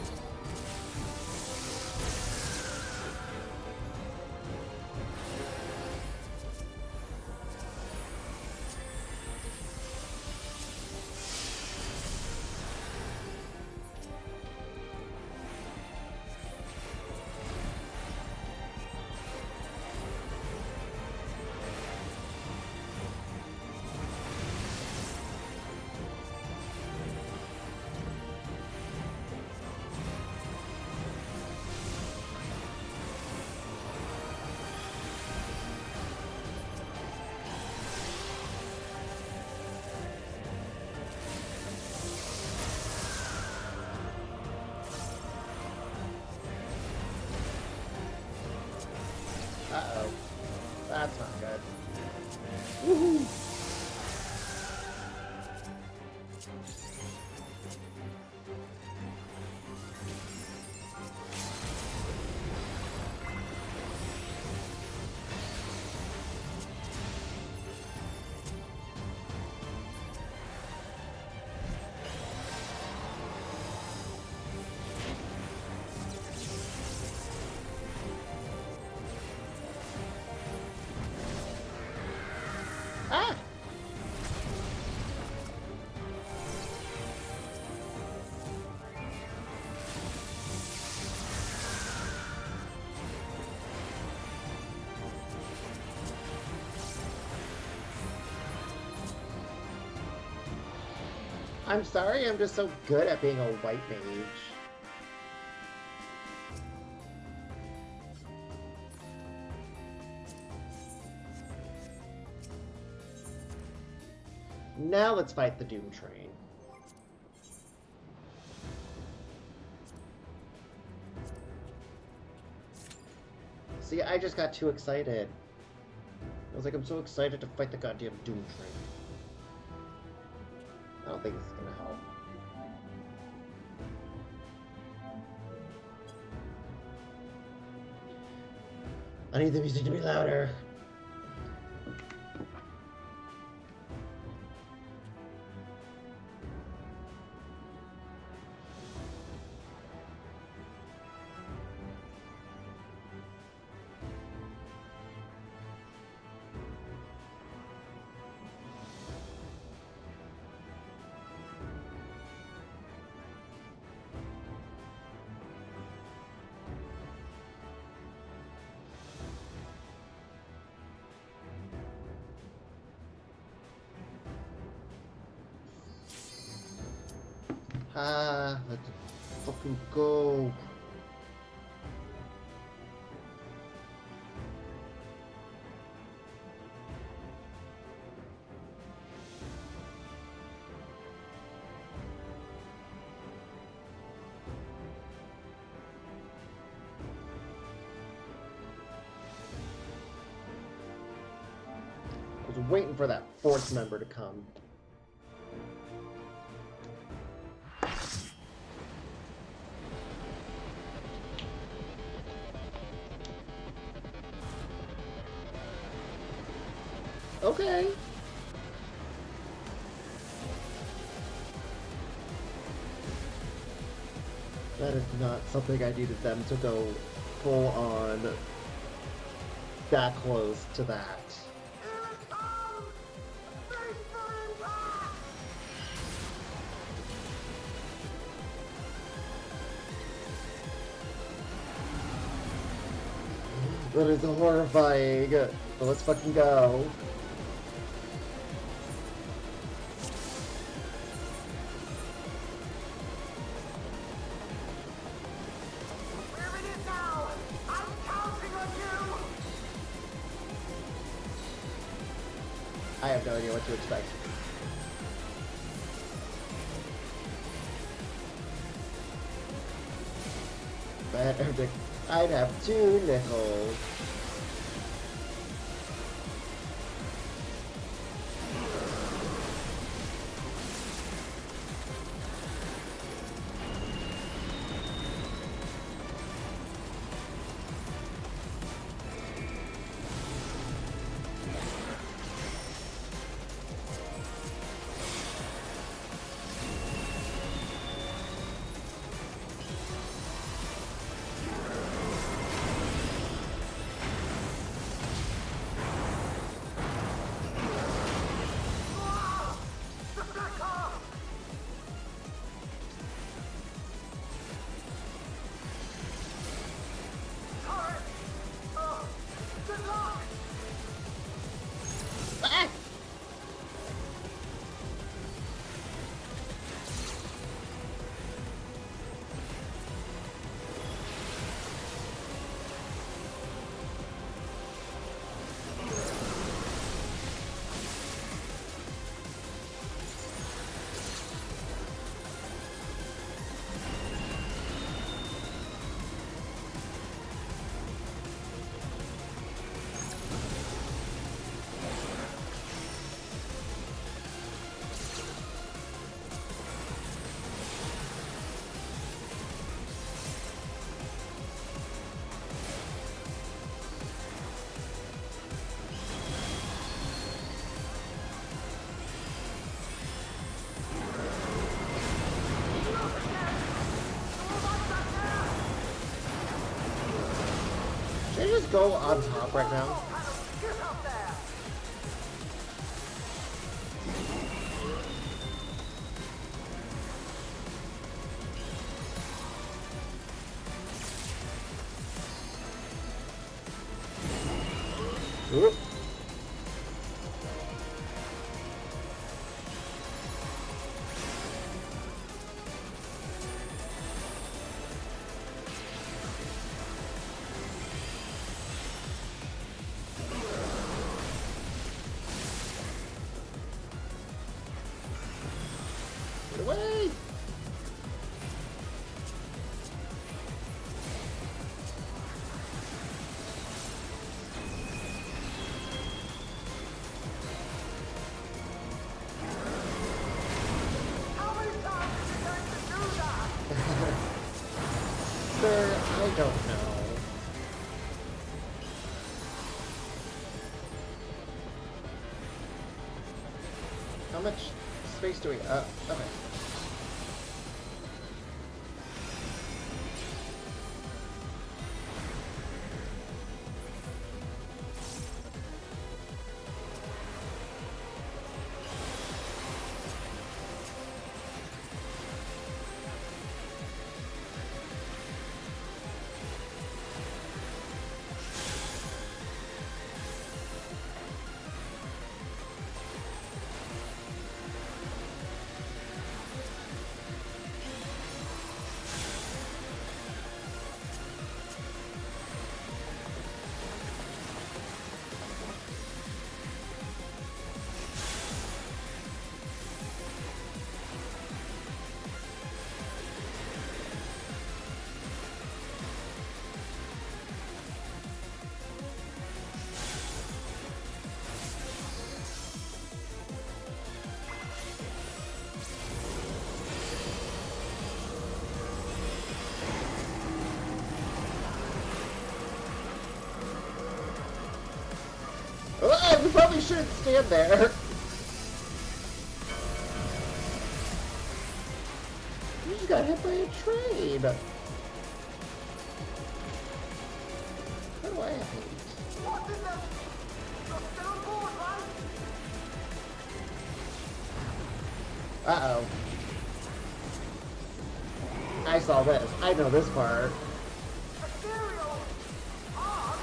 S1: Uh-oh. That's not good. Woohoo! Ah! I'm sorry, I'm just so good at being a white mage. Now let's fight the Doom Train. See, I just got too excited. I was like, I'm so excited to fight the goddamn Doom Train. I don't think this is gonna help. I need the music to be louder. Let's fucking go. I was waiting for that fourth member to come. Okay. That is not something I needed them to go full on that close to that. That is horrifying. But let's fucking go. I have no idea what to expect. But I'd have 2 nickels. Should I just go on top right now? Oop. Get away! Sir, I don't know. How much space do we... okay. We probably shouldn't stand there. You just got hit by a train. do I hate?
S11: What is that? You're still on board, right?
S1: Uh-oh. I saw this. I know this part.
S11: Ethereal! Art?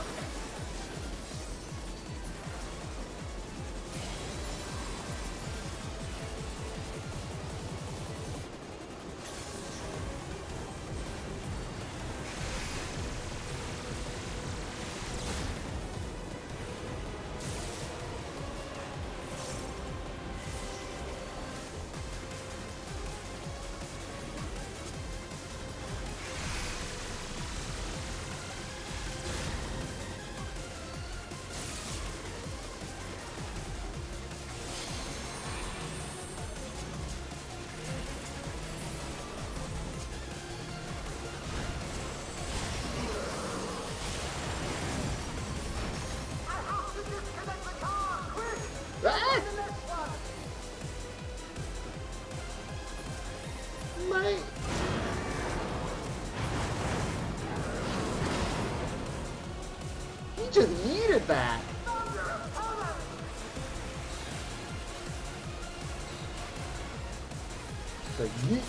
S1: Ah! My... He just yeeted that! The yeet.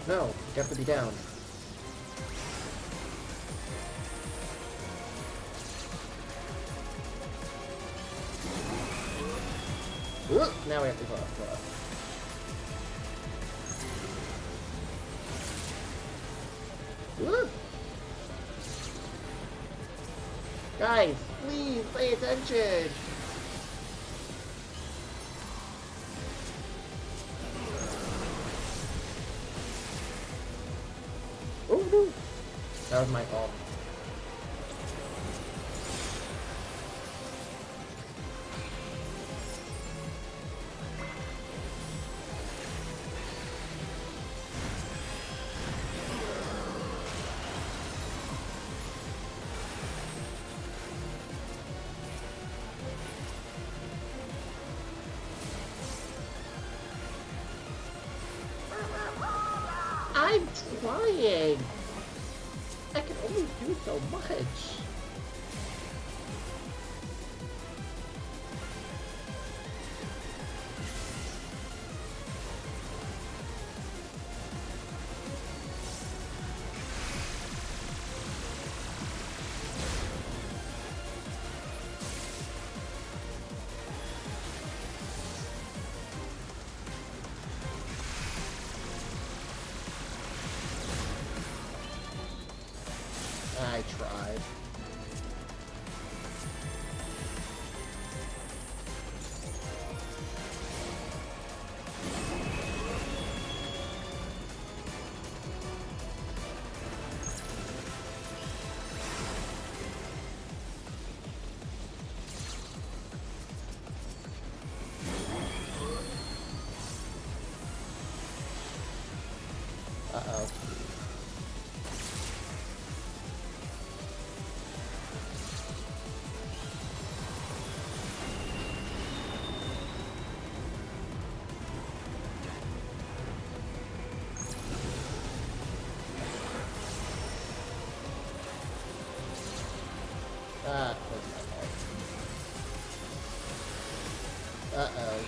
S1: No, you have to be down. Ooh, now we have to go up. Ooh. Guys, please pay attention! Oh no! That was my fault. I'm trying! I can only do so much. I tried. Uh-oh. That's my fault. Uh-oh.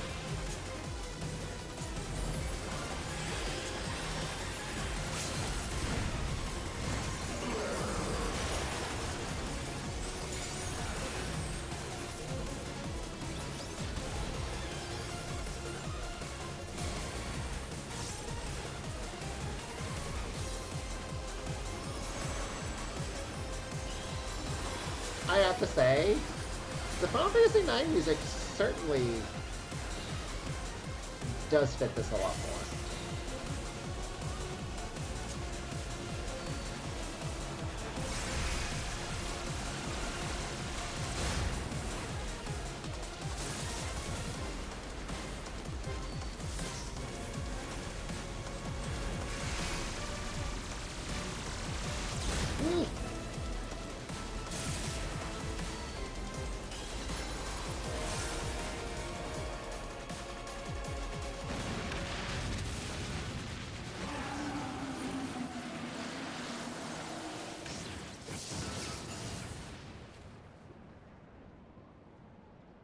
S1: I have to say, the Final Fantasy IX music certainly does fit this a lot more.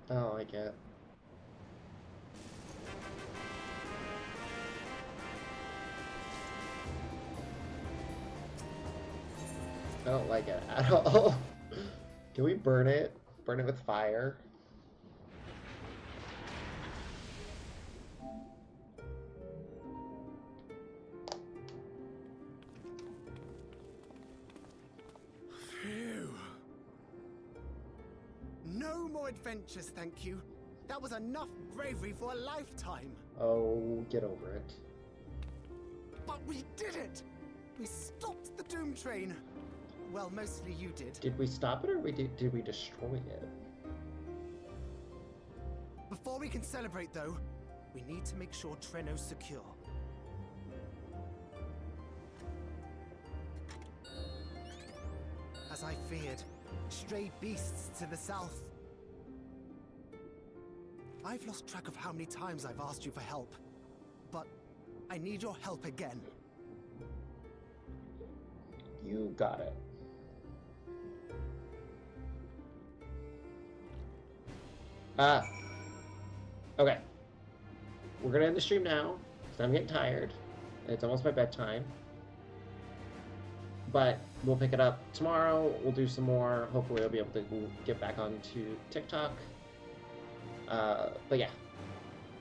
S1: Oh, I get. I don't like it at all. Can we burn it? Burn it with fire?
S12: Phew. No more adventures, thank you. That was enough bravery for a lifetime.
S1: Oh, get over it.
S12: But we did it! We stopped the Doom Train. Well, mostly you did.
S1: Did we stop it, or did we destroy it?
S12: Before we can celebrate, though, we need to make sure Treno's secure. As I feared, stray beasts to the south. I've lost track of how many times I've asked you for help, but I need your help again.
S1: You got it. Okay. We're gonna end the stream now, because I'm getting tired. It's almost my bedtime. But we'll pick it up tomorrow. We'll do some more. Hopefully I'll be able to get back onto TikTok. But yeah,